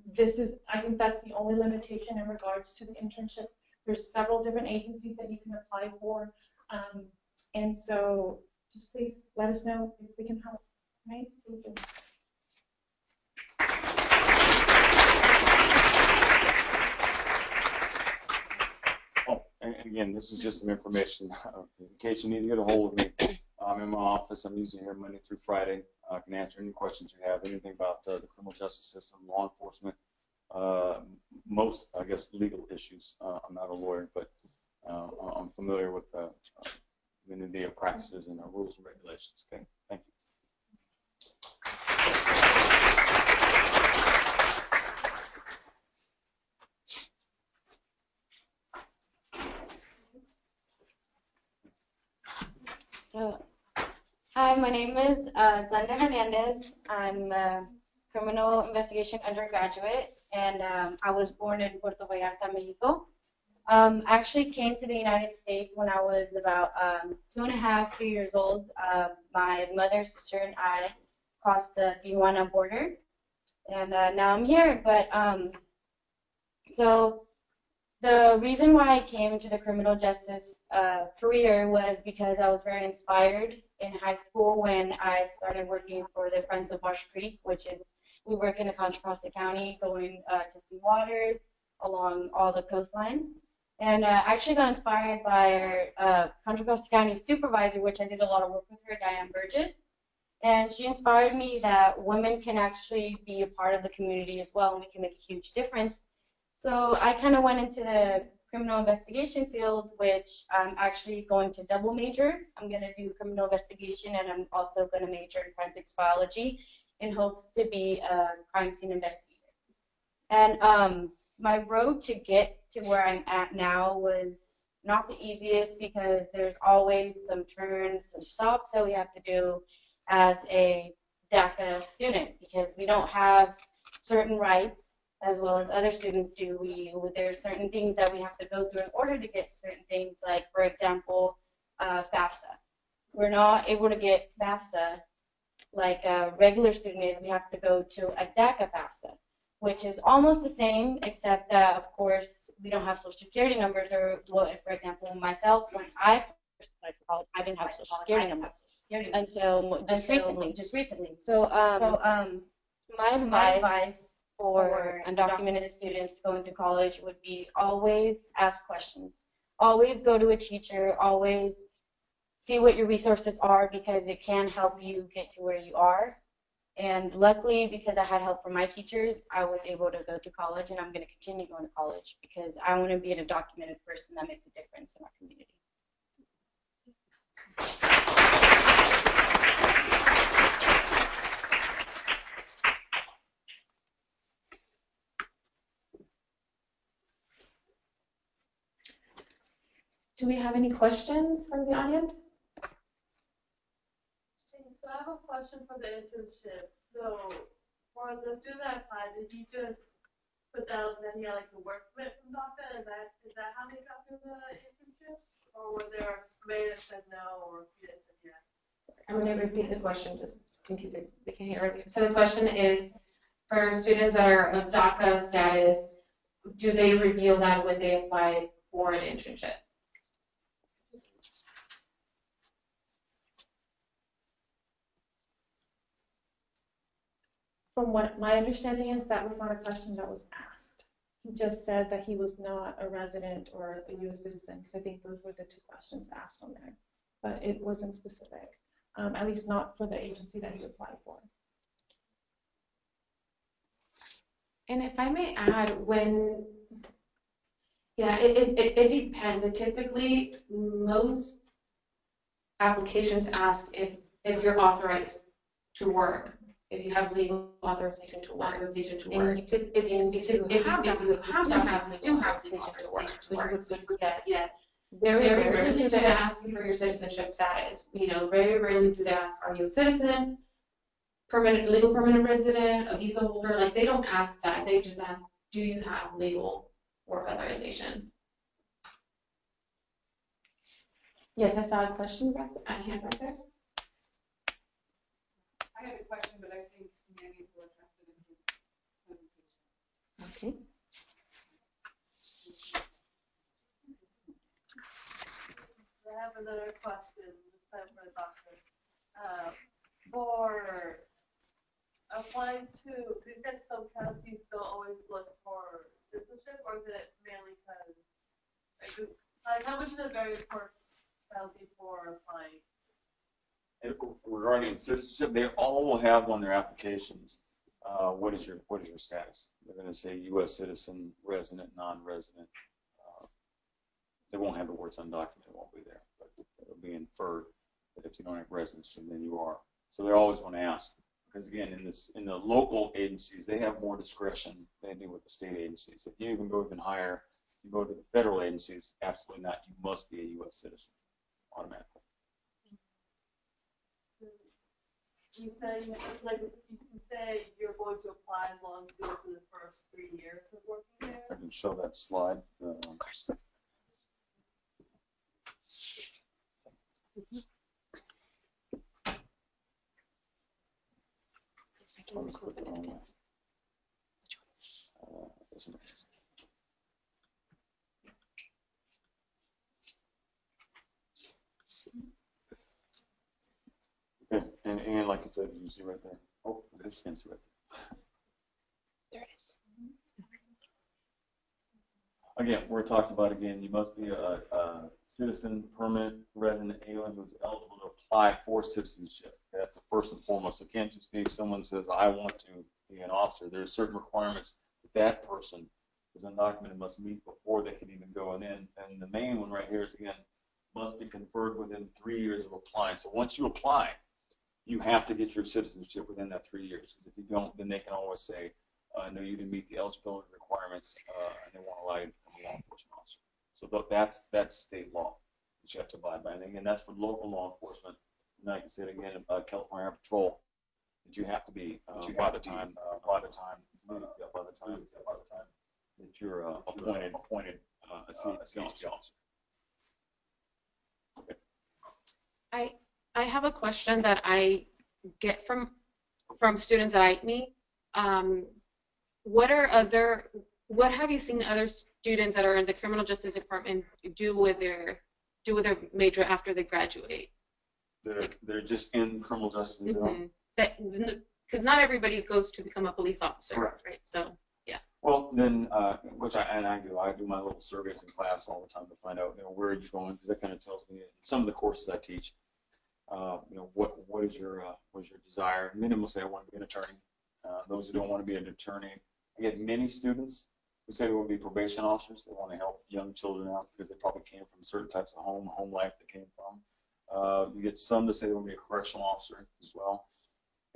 think that's the only limitation in regards to the internship. There's several different agencies that you can apply for. And so just please let us know if we can help, right? Thank you. And again, this is just some information in case you need to get a hold of me. I'm in my office. I'm usually here Monday through Friday. I can answer any questions you have, anything about the criminal justice system, law enforcement, most, I guess, legal issues. I'm not a lawyer, but I'm familiar with many of the practices and rules and regulations. Okay, thank you. So, hi, my name is Glenda Hernandez. I'm a criminal investigation undergraduate, and I was born in Puerto Vallarta, Mexico. I actually came to the United States when I was about 2.5, 3 years old. My mother, sister, and I crossed the Tijuana border, and now I'm here. But so the reason why I came into the criminal justice career was because I was very inspired in high school when I started working for the Friends of Marsh Creek, which is, we work in Contra Costa County, going to see waters along all the coastline. And I actually got inspired by our Contra Costa County supervisor, which I did a lot of work with her, Diane Burgess. And she inspired me that women can actually be a part of the community as well, and we can make a huge difference. So I kind of went into the criminal investigation field, which I'm actually going to double major. I'm going to do criminal investigation, and I'm also going to major in forensics biology in hopes to be a crime scene investigator. And my road to get to where I'm at now was not the easiest because there's always some turns, some stops that we have to do as a DACA student because we don't have certain rights as well as other students do. There are certain things that we have to go through in order to get certain things, like, for example, FAFSA. We're not able to get FAFSA like a regular student is. We have to go to a DACA FAFSA, which is almost the same, except that, of course, we don't have social security numbers, or, well, for example, myself, when I first applied for college, I didn't have a social security number until just recently. So my advice for undocumented students going to college would be always ask questions. Always go to a teacher, always see what your resources are because it can help you get to where you are. And luckily, because I had help from my teachers, I was able to go to college, and I'm going to continue going to college because I want to be a documented person that makes a difference in our community. Do we have any questions from the audience? So I have a question for the internship. So for the student that applied, did he just put down that he had like the work permit from DACA? Is that how they got through the internship? Or was there somebody that said no or he didn't say yes? I'm going to repeat the question just in case they can hear it. So the question is, for students that are of DACA status, do they reveal that when they apply for an internship? From what my understanding is, that was not a question that was asked. He just said that he was not a resident or a U.S. citizen, because I think those were the two questions asked on there. But it wasn't specific, at least not for the agency that he applied for. And if I may add, it depends. And typically, most applications ask if you're authorized to work, if you have legal authorization to work. And if you have legal authorization to work, so you would put yes. Very rarely do they ask you for your citizenship status. Very rarely do they ask, are you a citizen, legal permanent resident, a visa holder? Like, they don't ask that. They just ask, do you have legal work authorization? Yes, I saw a question back there. I had right there. I had a question, but I think many people are interested in his presentation. Okay. I have another question, this time for the doctor. For applying to, you said some counties don't always look for citizenship, or is it mainly because, like, how much is a very important county for applying? Regarding citizenship, they all will have on their applications, what is your status? They're going to say U.S. citizen, resident, non-resident. They won't have the words undocumented, it won't be there, but it'll be inferred that if you don't have residency, then you are. So they always want to ask, because again, in the local agencies, they have more discretion than they do with the state agencies. If you even go even higher, you go to the federal agencies, absolutely not. You must be a U.S. citizen automatically. You said, like, you can say you're going to apply as long as you go through the first 3 years of working there. I can show that slide. Of course. Okay, and like I said, you see right there. Oh, it is fancy right there. There it is. Again, where it talks about, again, you must be a citizen, permanent resident, alien who's eligible to apply for citizenship. That's the first and foremost. It can't just be someone says, I want to be an officer. There's certain requirements that person who's undocumented must meet before they can even go in. And the main one right here is, again, must be conferred within 3 years of applying. So once you apply, you have to get your citizenship within that 3 years. Because if you don't, then they can always say, no, you didn't meet the eligibility requirements, and they won't allow you to become a law enforcement officer. So that's state law that you have to abide by. And again, that's for local law enforcement. And like I said again, California Air Patrol, that you have to be by the time that you're appointed a CHP officer. Okay. I have a question that I get from students that I meet. What have you seen other students that are in the criminal justice department do with their major after they graduate? They're just in criminal justice. Mm-hmm. Because not everybody goes to become a police officer, correct. Right? So yeah. Well, then, which I do my little surveys in class all the time to find out, where are you going, because that kind of tells me some of the courses I teach. What is your desire? Many will say I want to be an attorney. Those who don't want to be an attorney, I get many students who say they want to be probation officers. They want to help young children out because they probably came from certain types of home life they came from. You get some to say they want to be a correctional officer as well.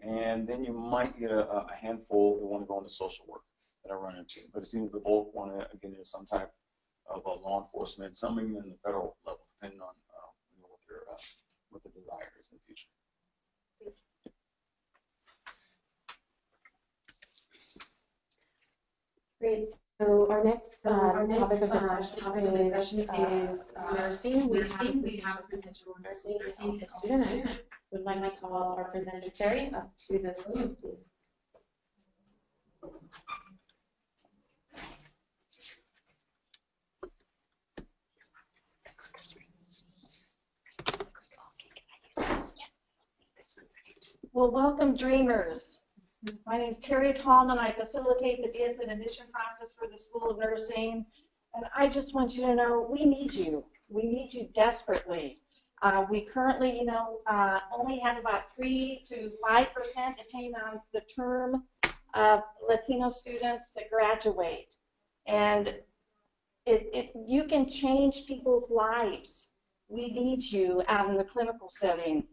And then you might get a handful that want to go into social work that I run into. But it seems the bulk want to get into some type of law enforcement, some even in the federal level, depending on what the desire is in the future. Great. So our next topic of discussion is nursing. We have a presenter from nursing as a student. I would like to call our presenter Terry up to the podium, please. Well, welcome dreamers. My name is Terry Tallman. I facilitate the bids and admission process for the School of Nursing. And I just want you to know we need you. We need you desperately. We currently, only have about 3 to 5%, depending on the term, of Latino students that graduate. And you can change people's lives. We need you out in the clinical setting.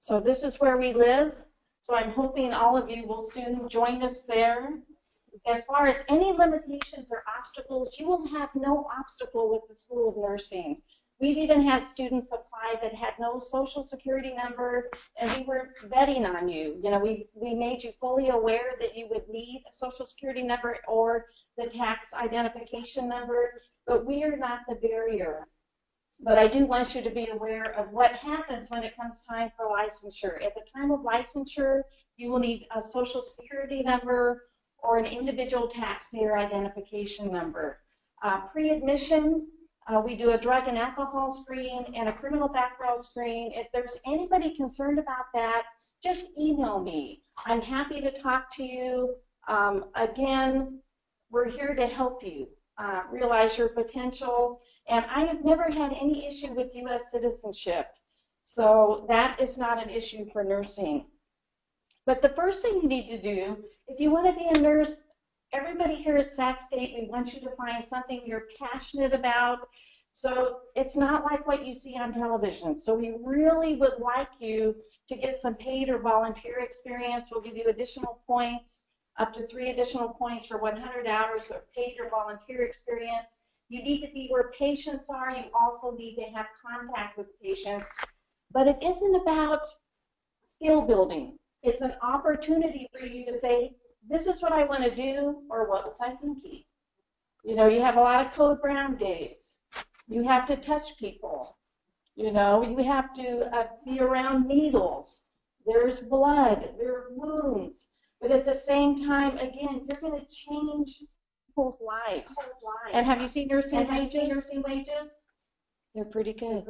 So this is where we live. So I'm hoping all of you will soon join us there. As far as any limitations or obstacles, you will have no obstacle with the School of Nursing. We've even had students apply that had no social security number, and we were betting on you. We made you fully aware that you would need a social security number or the tax identification number, but we are not the barrier. But I do want you to be aware of what happens when it comes time for licensure. At the time of licensure, you will need a social security number or an individual taxpayer identification number. Pre-admission, we do a drug and alcohol screen and a criminal background screen. If there's anybody concerned about that, just email me. I'm happy to talk to you. Again, we're here to help you realize your potential. And I have never had any issue with U.S. citizenship. So that is not an issue for nursing. But the first thing you need to do, if you want to be a nurse, everybody here at Sac State, we want you to find something you're passionate about. So it's not like what you see on television. So we really would like you to get some paid or volunteer experience. We'll give you additional points, up to 3 additional points for 100 hours of paid or volunteer experience. You need to be where patients are. You also need to have contact with patients. But it isn't about skill building. It's an opportunity for you to say, this is what I want to do, or what was I thinking? You have a lot of Code Brown days. You have to touch people. You have to be around needles. There's blood, there are wounds. But at the same time, again, you're going to change people's lives. And have you seen nursing wages? They're pretty good.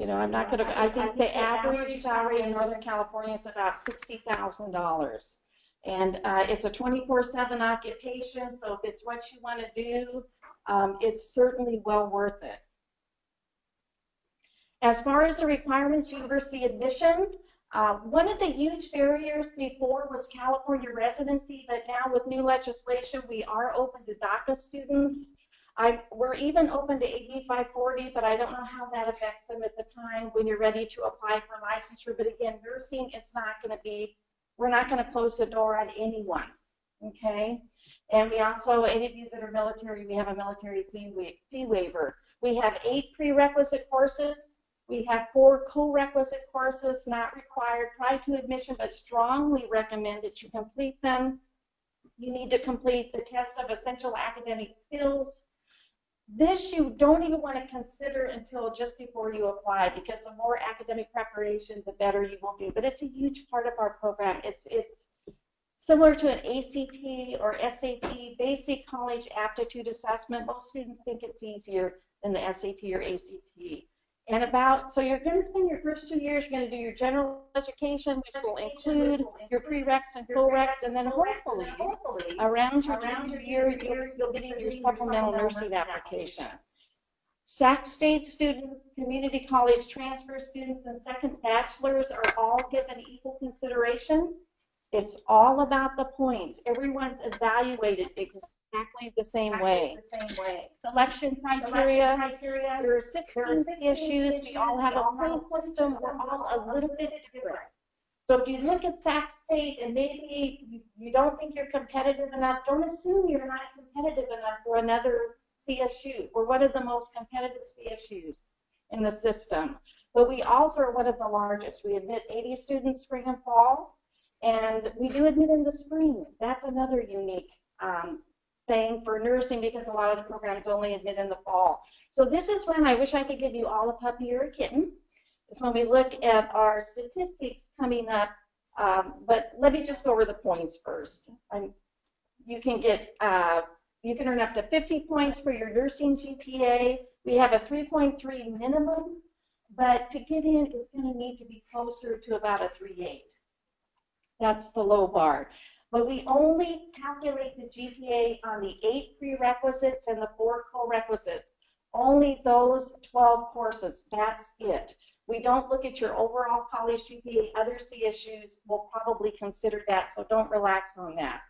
I'm not going to, I think the average salary in Northern California is about $60,000. And it's a 24/7 occupation, so if it's what you want to do, it's certainly well worth it. As far as the requirements, university admission, one of the huge barriers before was California residency, but now with new legislation, we are open to DACA students. We're even open to AB 540, but I don't know how that affects them at the time when you're ready to apply for licensure. But again, nursing is not going to be, we're not going to close the door on anyone, okay? And we also, any of you that are military, we have a military fee waiver. We have 8 prerequisite courses. We have 4 co-requisite courses, not required prior to admission, but strongly recommend that you complete them. You need to complete the test of essential academic skills. This you don't even want to consider until just before you apply, because the more academic preparation, the better you will do. But it's a huge part of our program. It's similar to an ACT or SAT, basic college aptitude assessment. Most students think it's easier than the SAT or ACT. And so you're going to spend your first 2 years, you're going to do your general education, which will include your prereqs and co-reqs, and then hopefully around your junior year, you'll be getting your supplemental nursing application. Sac State students, community college transfer students, and second bachelors are all given equal consideration. It's all about the points. Everyone's evaluated exactly the same way. Selection criteria, there are 16 issues. We all have a point system. We're all a little bit different. So if you look at Sac State and maybe you don't think you're competitive enough, don't assume you're not competitive enough for another CSU. We're one of the most competitive CSUs in the system. But we also are one of the largest. We admit 80 students spring and fall. And we do admit in the spring. That's another unique thing for nursing, because a lot of the programs only admit in the fall. So this is when I wish I could give you all a puppy or a kitten. It's when we look at our statistics coming up. But let me just go over the points first. You can earn up to 50 points for your nursing GPA. We have a 3.3 minimum. but to get in, it's going to need to be closer to about a 3.8. That's the low bar. But we only calculate the GPA on the 8 prerequisites and the 4 co-requisites. Only those 12 courses, that's it. We don't look at your overall college GPA. Other CSUs will probably consider that, so don't relax on that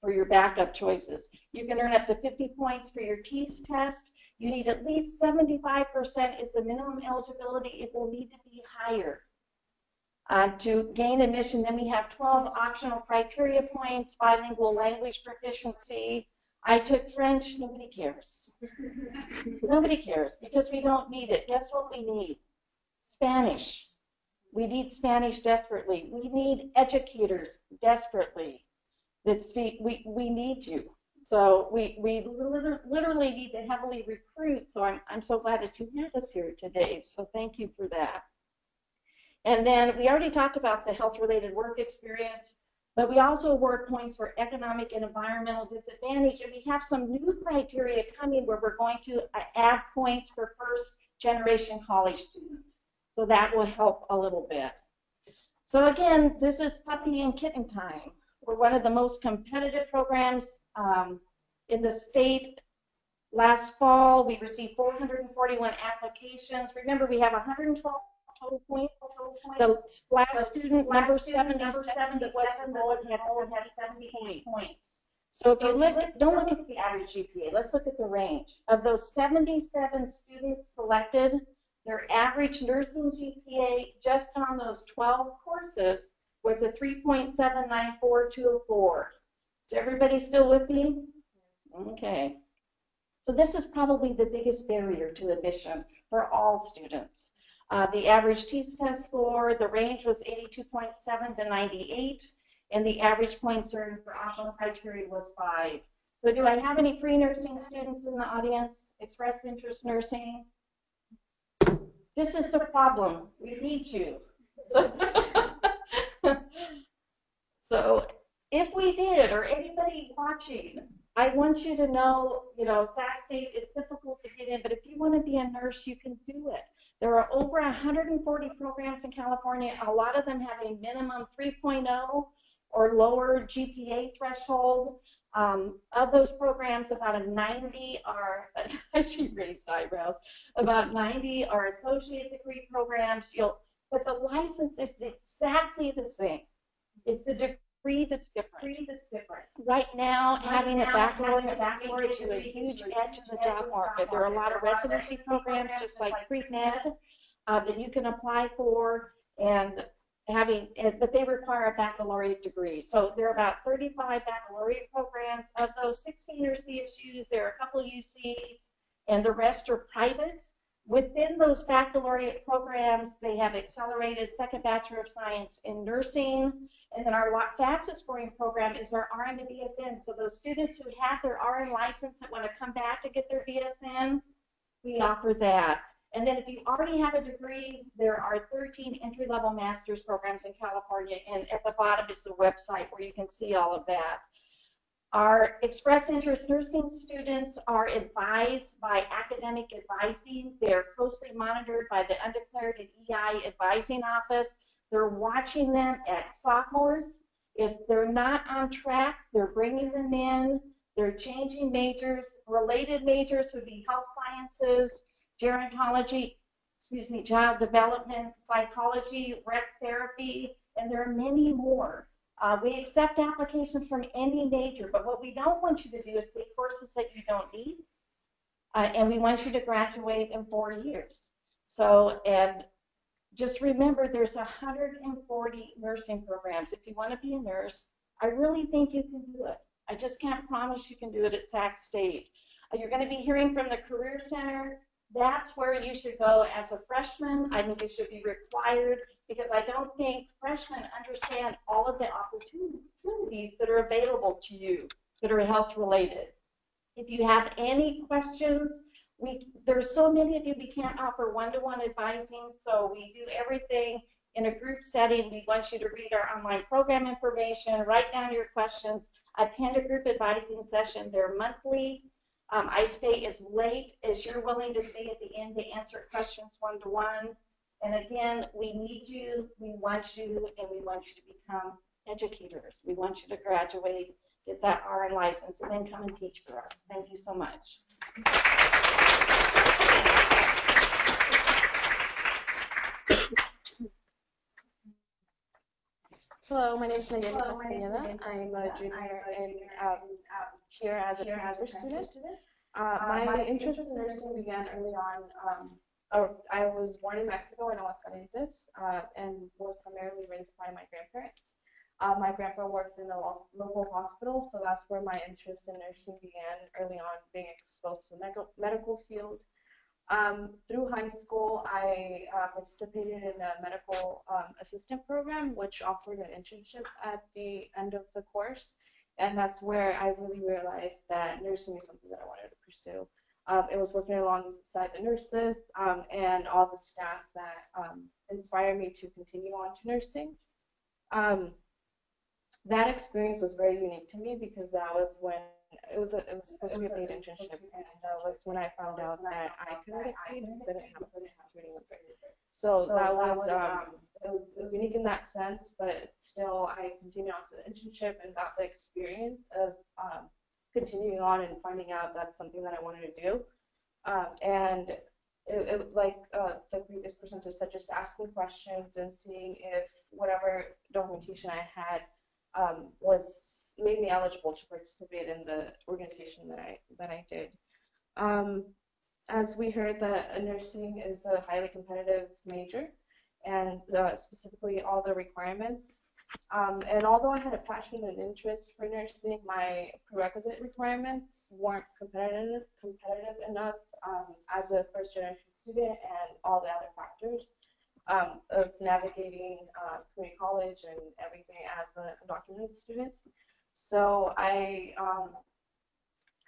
for your backup choices. You can earn up to 50 points for your TEAS test. You need at least 75% is the minimum eligibility. It will need to be higher. To gain admission, then we have 12 optional criteria points, bilingual language proficiency. I took French, nobody cares. Nobody cares because we don't need it. Guess what we need? Spanish. We need Spanish desperately. We need educators desperately that speak, we need you. So we literally need to heavily recruit. So I'm so glad that you had us here today. So thank you for that. And then we already talked about the health-related work experience, but we also award points for economic and environmental disadvantage. And we have some new criteria coming where we're going to add points for first-generation college students. So that will help a little bit. So again, this is puppy and kitten time. We're one of the most competitive programs in the state. Last fall, we received 441 applications. Remember, we have 112 total points. The last student, number 77, that was enrolled had 70 points. So if you look, don't look at the average GPA, let's look at the range. Of those 77 students selected, their average nursing GPA just on those 12 courses was a 3.79424. Is everybody still with me? Okay. So this is probably the biggest barrier to admission for all students. The average TEAS test score, the range was 82.7 to 98, and the average points earned for optional criteria was 5. So do I have any free nursing students in the audience? Express interest nursing? This is the problem. We need you. So if we did, or anybody watching, I want you to know, Sac State is difficult to get in, but if you want to be a nurse, you can do it. There are over 140 programs in California. A lot of them have a minimum 3.0 or lower GPA threshold. Of those programs, about 90 are, I see raised eyebrows, about 90 are associate degree programs. But the license is exactly the same. It's the degree that's different. Right now, having a baccalaureate degree gives you a huge edge in the job market. There are a lot of residency programs, just like pre-med, that you can apply for, but they require a baccalaureate degree. So there are about 35 baccalaureate programs. Of those, 16 are CSUs, there are a couple UCs, and the rest are private. Within those baccalaureate programs, they have accelerated second Bachelor of Science in nursing. And then our fastest scoring program is our RN to BSN. So those students who have their RN license that want to come back to get their BSN, we offer that. And then if you already have a degree, there are 13 entry-level master's programs in California. And at the bottom is the website where you can see all of that. Our express interest nursing students are advised by academic advising. They're closely monitored by the Undeclared and EI advising office. They're watching them at sophomores. If they're not on track, they're bringing them in. They're changing majors. Related majors would be health sciences, gerontology, child development, psychology, rec therapy, and there are many more. We accept applications from any major, but what we don't want you to do is take courses that you don't need, and we want you to graduate in 4 years. So, and just remember, there's 140 nursing programs. If you want to be a nurse, I really think you can do it. I just can't promise you can do it at Sac State. You're going to be hearing from the Career Center. That's where you should go as a freshman. I think it should be required because I don't think freshmen understand all of the opportunities that are available to you that are health related. If you have any questions, there's so many of you, we can't offer one-to-one advising, so we do everything in a group setting. We want you to read our online program information, write down your questions, attend a group advising session. They're monthly. I stay as late as you're willing to stay at the end to answer questions one-to-one. And again, we need you, we want you, and we want you to become educators. We want you to graduate, get that RN license, and then come and teach for us. Thank you so much. Hello, my name is Nayeli Castañeda. I'm a junior here as a transfer student. My interest in nursing began early on. I was born in Mexico in Aguascalientes and was primarily raised by my grandparents. My grandpa worked in a local hospital, so that's where my interest in nursing began early on, being exposed to the medical field. Through high school, I participated in a medical assistant program, which offered an internship at the end of the course. And that's where I really realized that nursing is something that I wanted to pursue. It was working alongside the nurses and all the staff that inspired me to continue on to nursing. That experience was very unique to me because that was when it was supposed to be a paid internship, and that was when I found out that I couldn't get paid, didn't have a security number. So that was it was unique in that sense, but still I continued on to the internship and got the experience of continuing on and finding out that's something that I wanted to do. And like the previous presenter said, just asking questions and seeing if whatever documentation I had made me eligible to participate in the organization that I did. As we heard, that nursing is a highly competitive major, and specifically all the requirements. And although I had a passion and interest for nursing, my prerequisite requirements weren't competitive enough as a first-generation student, and all the other factors of navigating community college and everything as an undocumented student. So I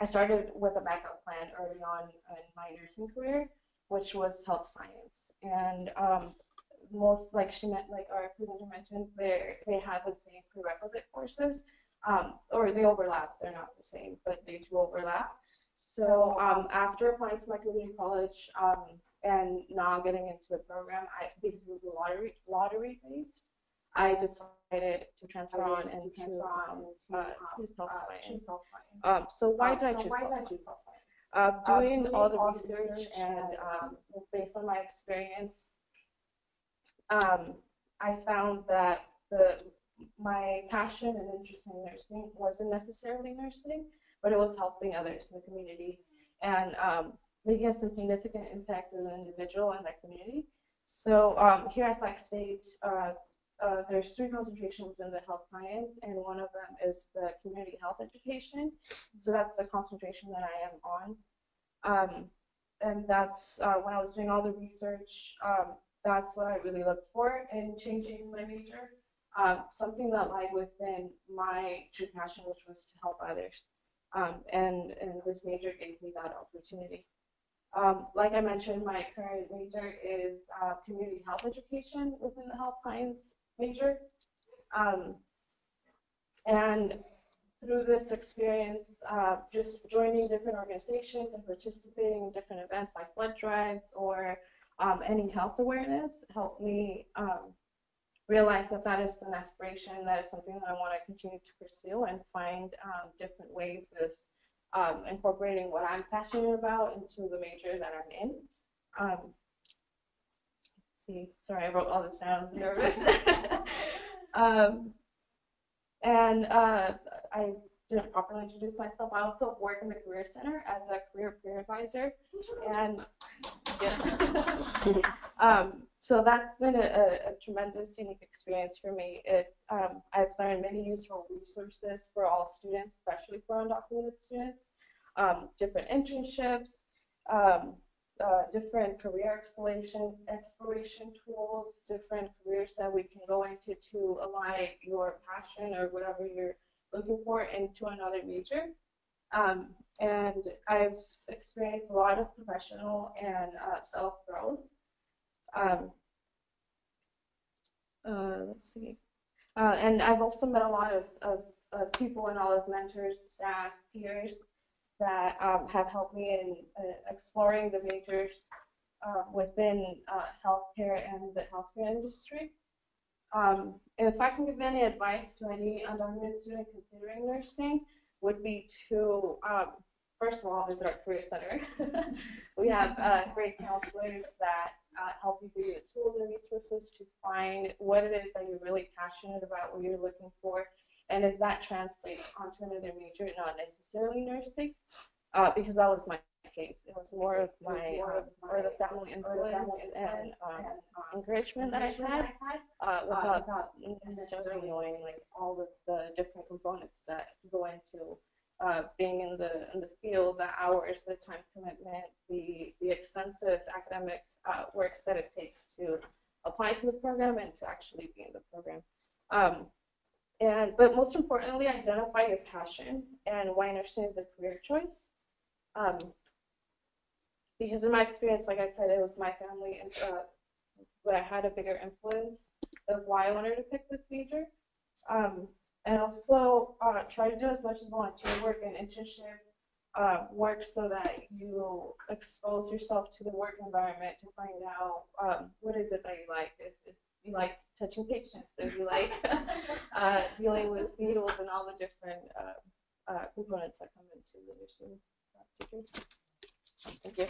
started with a backup plan early on in my nursing career, which was health science. And most, like our presenter mentioned, they have the same prerequisite courses, or they overlap. They're not the same, but they do overlap. So after applying to my community college and now getting into the program, because it was lottery based, I decided to transfer on and to choose health science. So why did I choose health science? Doing all the research and based on my experience, I found that my passion and interest in nursing wasn't necessarily nursing, but it was helping others in the community and making a significant impact as an individual in that community. So here at Sac State, there's 3 concentrations within the health science, and one of them is the community health education. So that's the concentration that I am on. And that's when I was doing all the research, that's what I really looked for in changing my major. Something that lied within my true passion, which was to help others. And this major gave me that opportunity. Like I mentioned, my current major is community health education within the health science major. And through this experience, just joining different organizations and participating in different events like blood drives or any health awareness helped me realize that that is an aspiration, that is something that I want to continue to pursue and find different ways of incorporating what I'm passionate about into the major that I'm in. Let's see, sorry, I wrote all this down, I was nervous. I didn't properly introduce myself. I also work in the Career Center as a career advisor, and yeah. So that's been a tremendous, unique experience for me. I've learned many useful resources for all students, especially for undocumented students, different internships, different career exploration tools, different careers that we can go into to align your passion or whatever you're looking for into another major. And I've experienced a lot of professional and self-growth. Let's see. And I've also met a lot of people and all of mentors, staff, peers that have helped me in exploring the majors within healthcare and the healthcare industry. If I can give any advice to any undocumented student considering nursing, would be to, first of all, visit our career center. We have great counselors that help you give you the tools and resources to find what it is that you're really passionate about, what you're looking for, and if that translates onto another major, not necessarily nursing, because that was my case. It was more of my, or the family influence and encouragement that I had, without necessarily knowing like all of the different components that go into being in the field, the hours, the time commitment, the extensive academic work that it takes to apply to the program and to actually be in the program. But most importantly, identify your passion and why nursing is a career choice. Because in my experience, like I said, it was my family that had a bigger influence of why I wanted to pick this major. And also try to do as much as volunteer work and internship work so that you expose yourself to the work environment to find out what is it that you like. If you like touching patients, if you like dealing with needles and all the different components that come into the nursing degree. Thank you.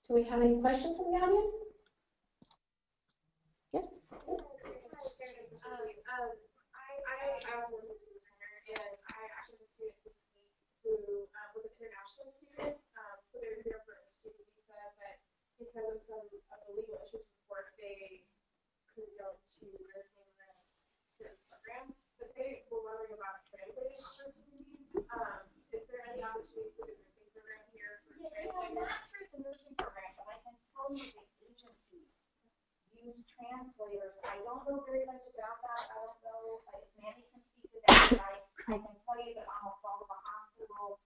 Do we have any questions from the audience? Yes? Yes. I was working with the center, and I actually had a student this week who was an international student. So they were here for a student visa, but because of some of the legal issues with work, they couldn't go to nursing in a certain program. But they were wondering about translating opportunities. Is there any opportunities for the nursing program here for translating? Not for the nursing program, but I can tell you the agencies use translators. I don't know very much about that. I don't know if Mandy can speak to that, but I can tell you that almost all of the hospitals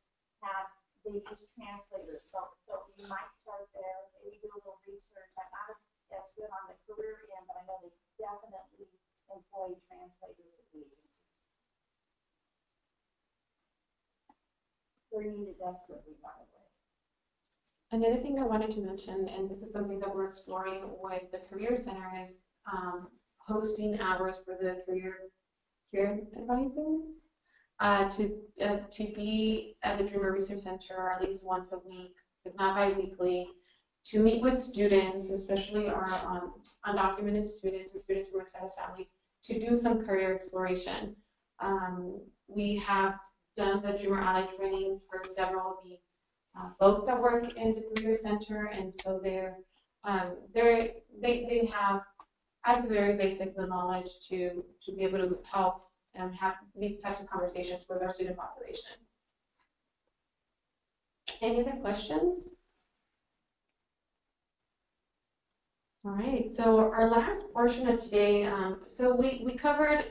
they use translators. So you might start there, maybe do a little research. I'm not as good on the career end, but I know they definitely employ translators at the agencies. They're needed desperately, by the way. Another thing I wanted to mention, and this is something that we're exploring with the Career Center, is hosting hours for the career advisors to be at the Dreamer Research Center at least once a week, if not bi-weekly, to meet with students, especially our undocumented students or students from mixed status families, to do some career exploration. We have done the Dreamer Ally training for several of the folks that work in the Career Center, and so they have at the very basic the knowledge to be able to help have these types of conversations with our student population. Any other questions? All right, so our last portion of today, so we covered,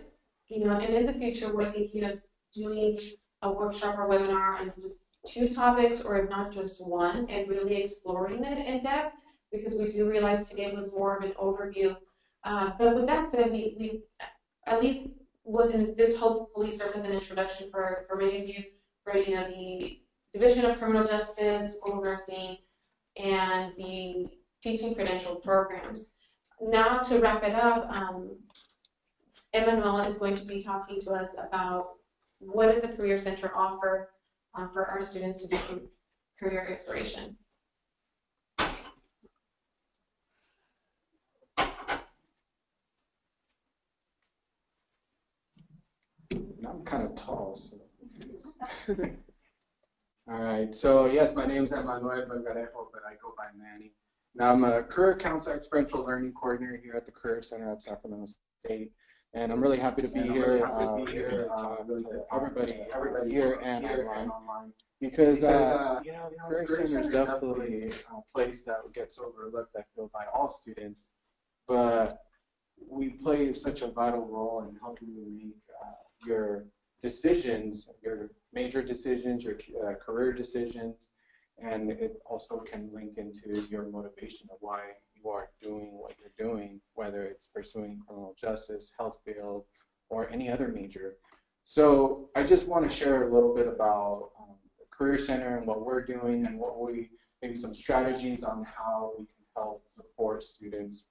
and in the future we're thinking of doing a workshop or webinar on just 2 topics, or if not just one, and really exploring it in depth, because we do realize today was more of an overview. But with that said, we at least this hopefully served as an introduction for many of you for the Division of Criminal Justice, School of Nursing, and the teaching credential programs. Now to wrap it up, Emanuela is going to be talking to us about what does the Career Center offer for our students to do some career exploration. I'm kind of tall, so. All right, so yes, my name is Emanuel Valgarejo, but I go by Manny. Now I'm a Career Counselor Experiential Learning Coordinator here at the Career Center at Sacramento State, and I'm really happy to be here to talk to everybody here and online, because the Career Center is definitely a place that gets overlooked, I feel, by all students, but we play such a vital role in helping you make your decisions, your major decisions, your career decisions, and it also can link into your motivation of why you you are doing what you're doing, whether it's pursuing criminal justice, health field, or any other major. So I just want to share a little bit about the Career Center and what we're doing and what maybe some strategies on how we can help support students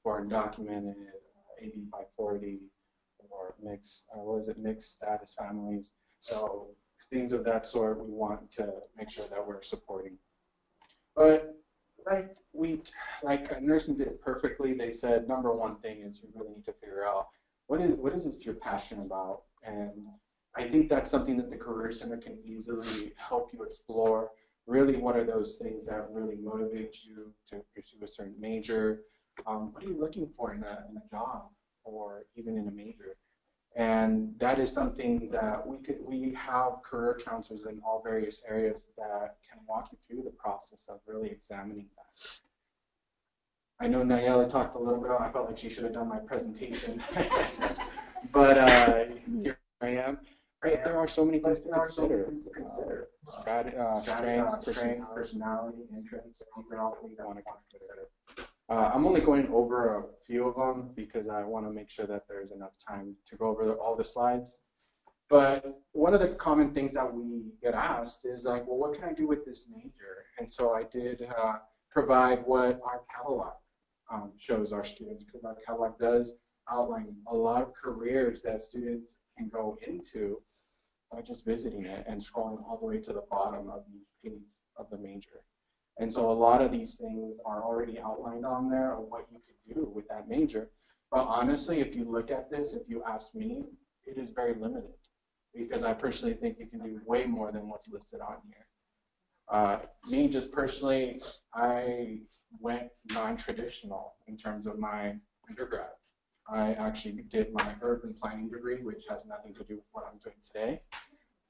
who are undocumented, AB 540, or mixed status families. So things of that sort we want to make sure that we're supporting. But like nursing did it perfectly. They said number one thing is you really need to figure out what is it you're passionate about, and I think that's something that the Career Center can easily help you explore. Really, what are those things that really motivate you to pursue a certain major? What are you looking for in a job or even in a major? And that is something that we have career counselors in all various areas that can walk you through the process of really examining that. I know Nayela talked a little bit about, I felt like she should have done my presentation, but here I am. Right, there are so many things to consider. Strengths, personality, interests, these are all things I want to consider. I'm only going over a few of them because I want to make sure that there's enough time to go over all the slides. But one of the common things that we get asked is like, well, what can I do with this major? And so I did provide what our catalog shows our students, because our catalog does outline a lot of careers that students can go into by just visiting it and scrolling all the way to the bottom of each page of the major. And so a lot of these things are already outlined on there of what you could do with that major. But honestly, if you look at this, if you ask me, it is very limited, because I personally think you can do way more than what's listed on here. Me, just personally, I went non-traditional in terms of my undergrad. I actually did my urban planning degree, which has nothing to do with what I'm doing today.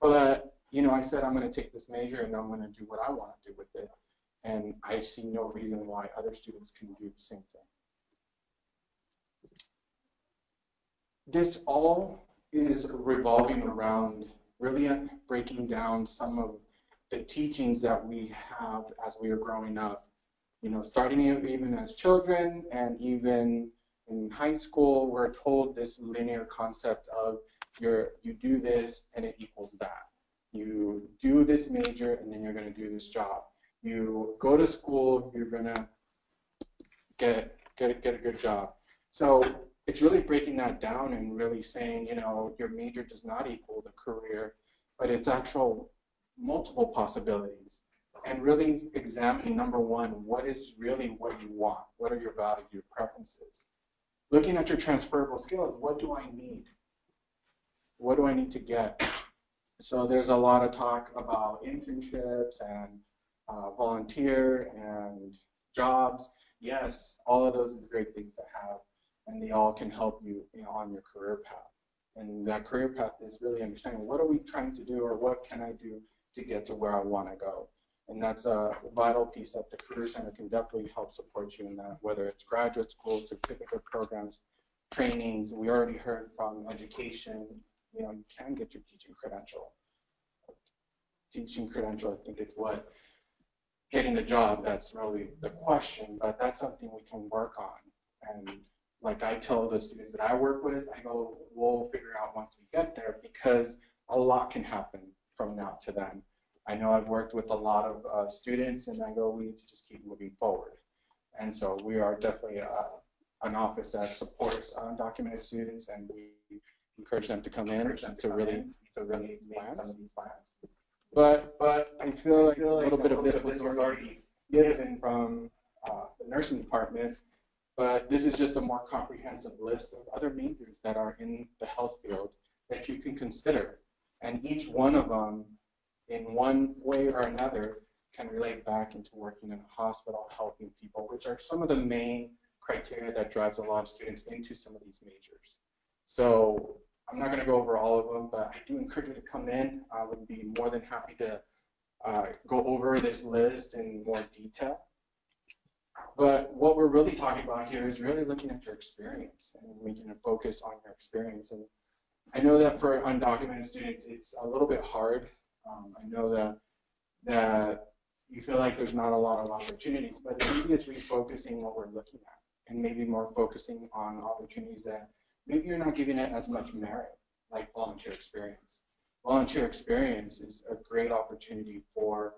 But, you know, I said I'm going to take this major and I'm going to do what I want to do with it. And I see no reason why other students can do the same thing. This all is revolving around really breaking down some of the teachings that we have as we are growing up. You know, starting even as children and even in high school, we're told this linear concept of you do this and it equals that. You do this major and then you're going to do this job. You go to school, you're gonna get a good job. So it's really breaking that down and really saying, you know, your major does not equal the career, but it's actual multiple possibilities. And really examining, number one, what is really what you want? What are your values, your preferences? Looking at your transferable skills, what do I need? What do I need to get? So there's a lot of talk about internships and volunteer and jobs. Yes, all of those are great things to have, and they all can help you, on your career path. And that career path is really understanding what are we trying to do, or what can I do to get to where I want to go. And that's a vital piece that the Career Center can definitely help support you in that, whether it's graduate school, certificate programs, trainings. We already heard from education, you can get your teaching credential. Teaching credential, I think it's what getting the job, that's really the question, but that's something we can work on. And like I tell the students that I work with, I go, we'll figure out once we get there, because a lot can happen from now to then. I know I've worked with a lot of students, and I go, we need to just keep moving forward. And so we are definitely an office that supports undocumented students, and we encourage them to come in to really make some of these plans. But I feel like a little bit of this was already given from the nursing department, but this is just a more comprehensive list of other majors that are in the health field that you can consider. And each one of them, in one way or another, can relate back into working in a hospital, helping people, which are some of the main criteria that drives a lot of students into some of these majors. So I'm not going to go over all of them, but I do encourage you to come in. I would be more than happy to go over this list in more detail. But what we're really talking about here is really looking at your experience and making a focus on your experience. And I know that for undocumented students, it's a little bit hard. I know that you feel like there's not a lot of opportunities, but maybe it's refocusing what we're looking at and maybe more focusing on opportunities that maybe you're not giving it as much merit, like volunteer experience. Volunteer experience is a great opportunity for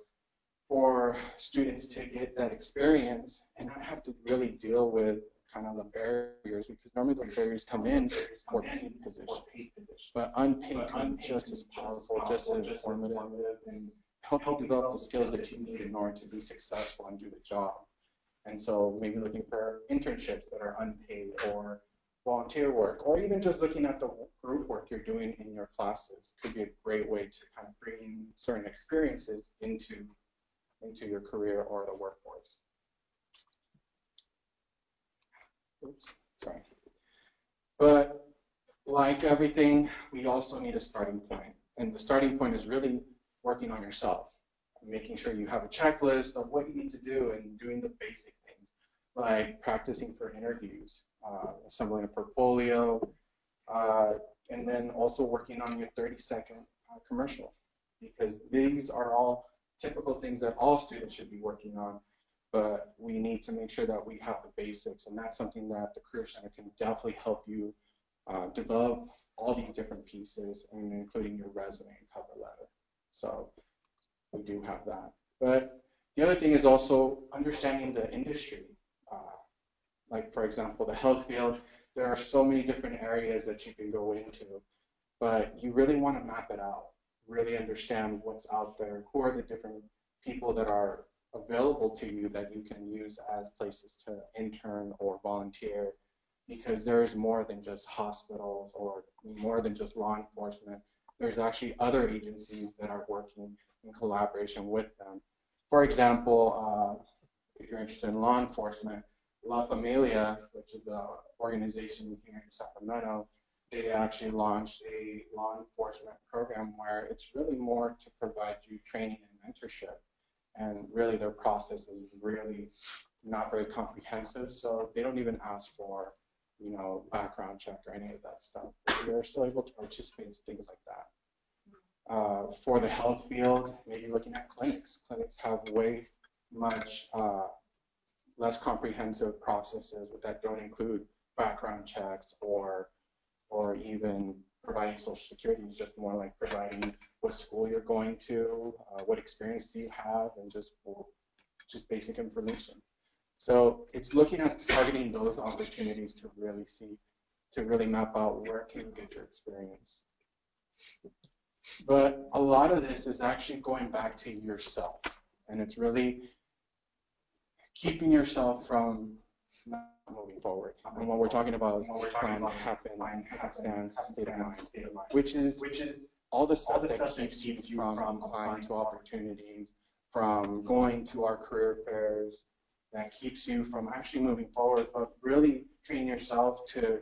students to get that experience and not have to really deal with kind of the barriers, because normally the barriers come in for paid positions, but unpaid can be just as powerful, just as informative, and help you develop the skills that you need in order to be successful and do the job. And so maybe looking for internships that are unpaid, or volunteer work, or even just looking at the group work you're doing in your classes could be a great way to kind of bring in certain experiences into your career or the workforce. Oops, sorry. But like everything, we also need a starting point. And the starting point is really working on yourself, making sure you have a checklist of what you need to do and doing the basic things, like practicing for interviews, assembling a portfolio, and then also working on your 30-second commercial, because these are all typical things that all students should be working on, but we need to make sure that we have the basics, and that's something that the Career Center can definitely help you develop all these different pieces, and including your resume and cover letter. So we do have that. But the other thing is also understanding the industry. Like, for example, the health field, there are so many different areas that you can go into, but you really want to map it out, really understand what's out there, who are the different people that are available to you that you can use as places to intern or volunteer, because there is more than just hospitals or more than just law enforcement. There's actually other agencies that are working in collaboration with them. For example, if you're interested in law enforcement, La Familia, which is an organization here in Sacramento, they actually launched a law enforcement program where it's really more to provide you training and mentorship. And really their process is really not very comprehensive, so they don't even ask for, you know, background check or any of that stuff. But they're still able to participate in things like that. For the health field, maybe looking at clinics. Clinics have way much less comprehensive processes that don't include background checks or even providing Social Security. It's just more like providing what school you're going to, what experience do you have, and just basic information. So it's looking at targeting those opportunities to really see, to really map out where can you get your experience. But a lot of this is actually going back to yourself, and it's really keeping yourself from not moving forward. And what we're talking about is plan, happen, happenstance, state of mind, which is all the stuff that keeps you from applying to opportunities, from going to our career fairs, that keeps you from actually moving forward, but really training yourself to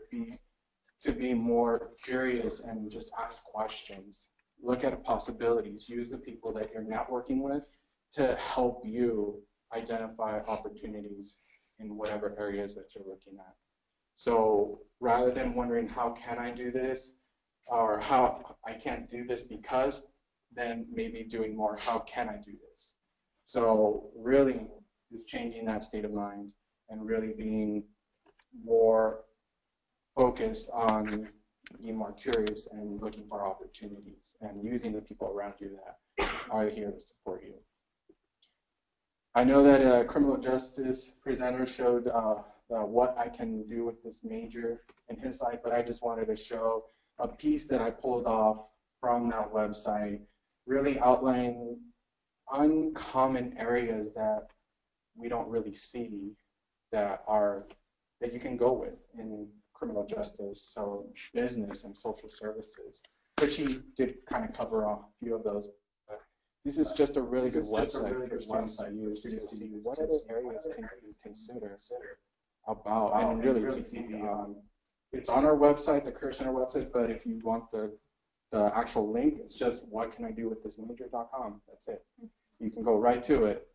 be more curious and just ask questions. Look at possibilities. Use the people that you're networking with to help you identify opportunities in whatever areas that you're looking at. So rather than wondering, how can I do this? Or how I can't do this because, then maybe doing more, how can I do this? So really just changing that state of mind and really being more focused on being more curious and looking for opportunities and using the people around you that are here to support you. I know that a criminal justice presenter showed what I can do with this major in his side, but I just wanted to show a piece that I pulled off from that website, really outlining uncommon areas that we don't really see that you can go with in criminal justice, so business and social services, which he did kind of cover a few of those. But this is just a really good website for students to use to see what other areas can you consider about, and really it's easy. It's on our website, the Career Center website, but if you want the actual link, it's just whatcanidowiththismajor.com. That's it. You can go right to it,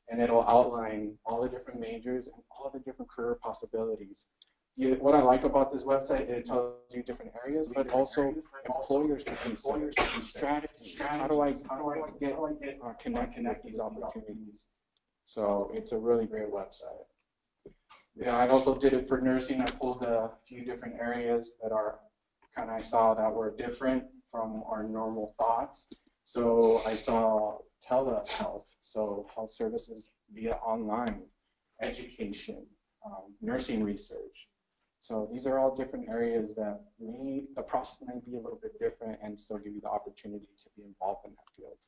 and it'll outline all the different majors and all the different career possibilities what I like about this website, it tells you different areas, but also employers can consider strategies. How do I get connected with these opportunities? So it's a really great website. Yeah, I also did it for nursing. I pulled a few different areas that are I saw that were different from our normal thoughts. So I saw telehealth, so health services via online, education, nursing research. So these are all different areas that the process may be a little bit different and still give you the opportunity to be involved in that field.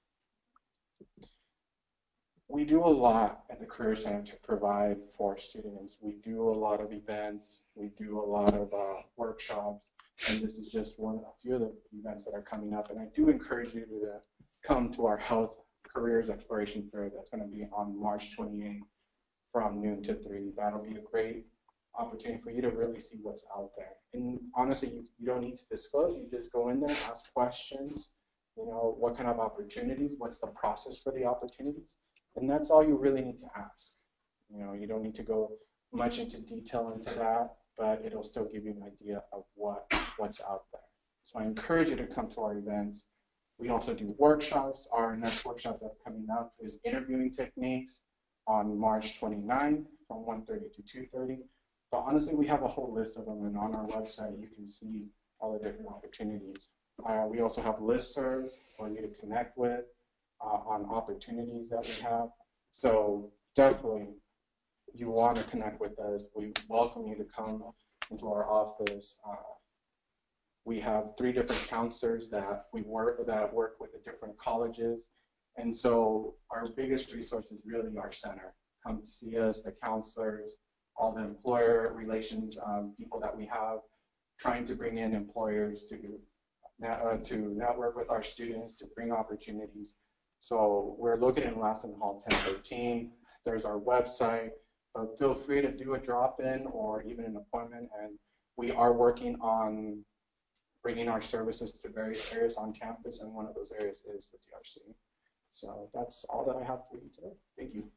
We do a lot at the Career Center to provide for students. We do a lot of events, we do a lot of workshops, and this is just a few of the events that are coming up. And I do encourage you to come to our Health Careers Exploration Fair that's going to be on March 28th from noon to 3. That'll be a great opportunity for you to really see what's out there. And honestly, you don't need to disclose. You just go in there, ask questions, what kind of opportunities, what's the process for the opportunities, and that's all you really need to ask. You don't need to go much into detail into that, but it'll still give you an idea of what's out there. So I encourage you to come to our events. We also do workshops. Our next workshop that's coming up is interviewing techniques on March 29th from 1:30 to 2:30. But honestly, we have a whole list of them, and on our website you can see all the different opportunities. We also have listservs for you to connect with on opportunities that we have. So definitely, you want to connect with us. We welcome you to come into our office. We have 3 different counselors that work with the different colleges. And so our biggest resource is really our center. Come to see us, the counselors, all the employer relations people that we have, trying to bring in employers to network with our students, to bring opportunities. So we're located in Lassen Hall 1013. There's our website. Feel free to do a drop-in or even an appointment. And we are working on bringing our services to various areas on campus, and one of those areas is the DRC. So that's all that I have for you today. Thank you.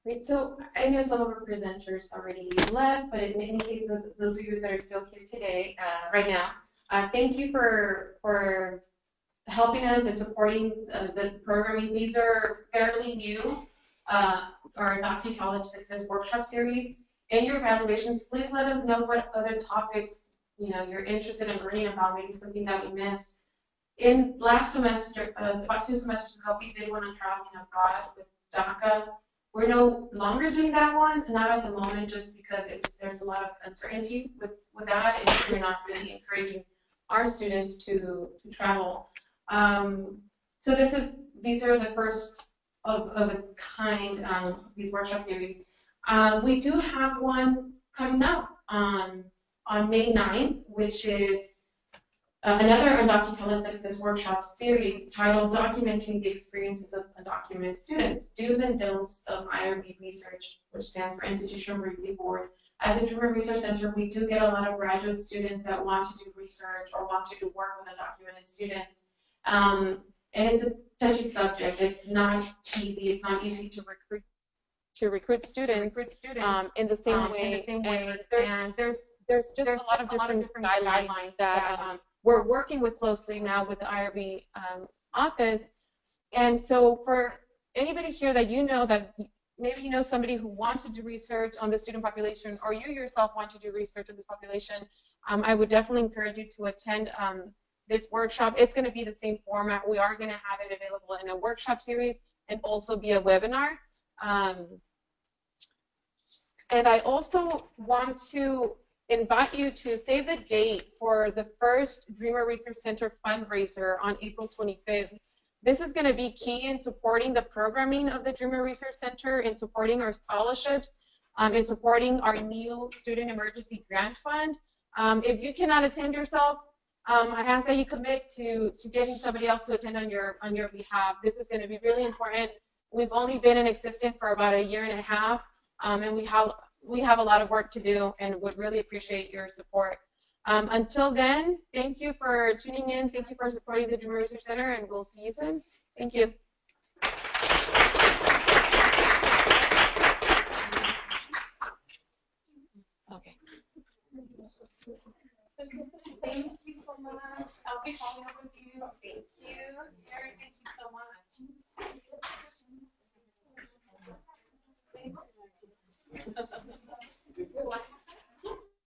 Great. So I know some of our presenters already left, but in case of those of you that are still here today, right now, thank you for helping us and supporting the programming. These are fairly new, our Undocumented College Success Workshop Series. In your evaluations, please let us know what other topics you're interested in learning about, maybe something that we missed. In last semester, about 2 semesters ago, we did one on traveling abroad with DACA. We're no longer doing that one, not at the moment, just because there's a lot of uncertainty with that, and we're not really encouraging our students to travel. So these are the first of its kind, these workshop series. We do have one coming up on May 9th, which is another Undocumented College Success Workshop series titled Documenting the Experiences of Undocumented Students, Do's and Don'ts of IRB Research, which stands for Institutional Review Board. As a Dreamer Research Center, we do get a lot of graduate students that want to do research or want to do work with undocumented students. And it's a touchy subject. It's not easy. It's not easy to recruit students in the same way. And there's just a lot of different guidelines that we're working with closely now with the IRB office. And so for anybody here that that maybe you know somebody who wants to do research on the student population, or you yourself want to do research on this population, I would definitely encourage you to attend this workshop. It's going to be the same format. We are going to have it available in a workshop series and also be a webinar. And I also want to invite you to save the date for the first Dreamer Research Center fundraiser on April 25th. This is going to be key in supporting the programming of the Dreamer Research Center, in supporting our scholarships, in supporting our new Student Emergency Grant Fund. If you cannot attend yourself, I ask that you commit to getting somebody else to attend on your behalf. This is going to be really important. We've only been in existence for about 1.5 years, and we have a lot of work to do, and would really appreciate your support. Until then, thank you for tuning in. Thank you for supporting the Dreamer Research Center, and we'll see you soon. Thank you. Thank you so much. I'll be following up with you. Thank you. Terry, thank you so much.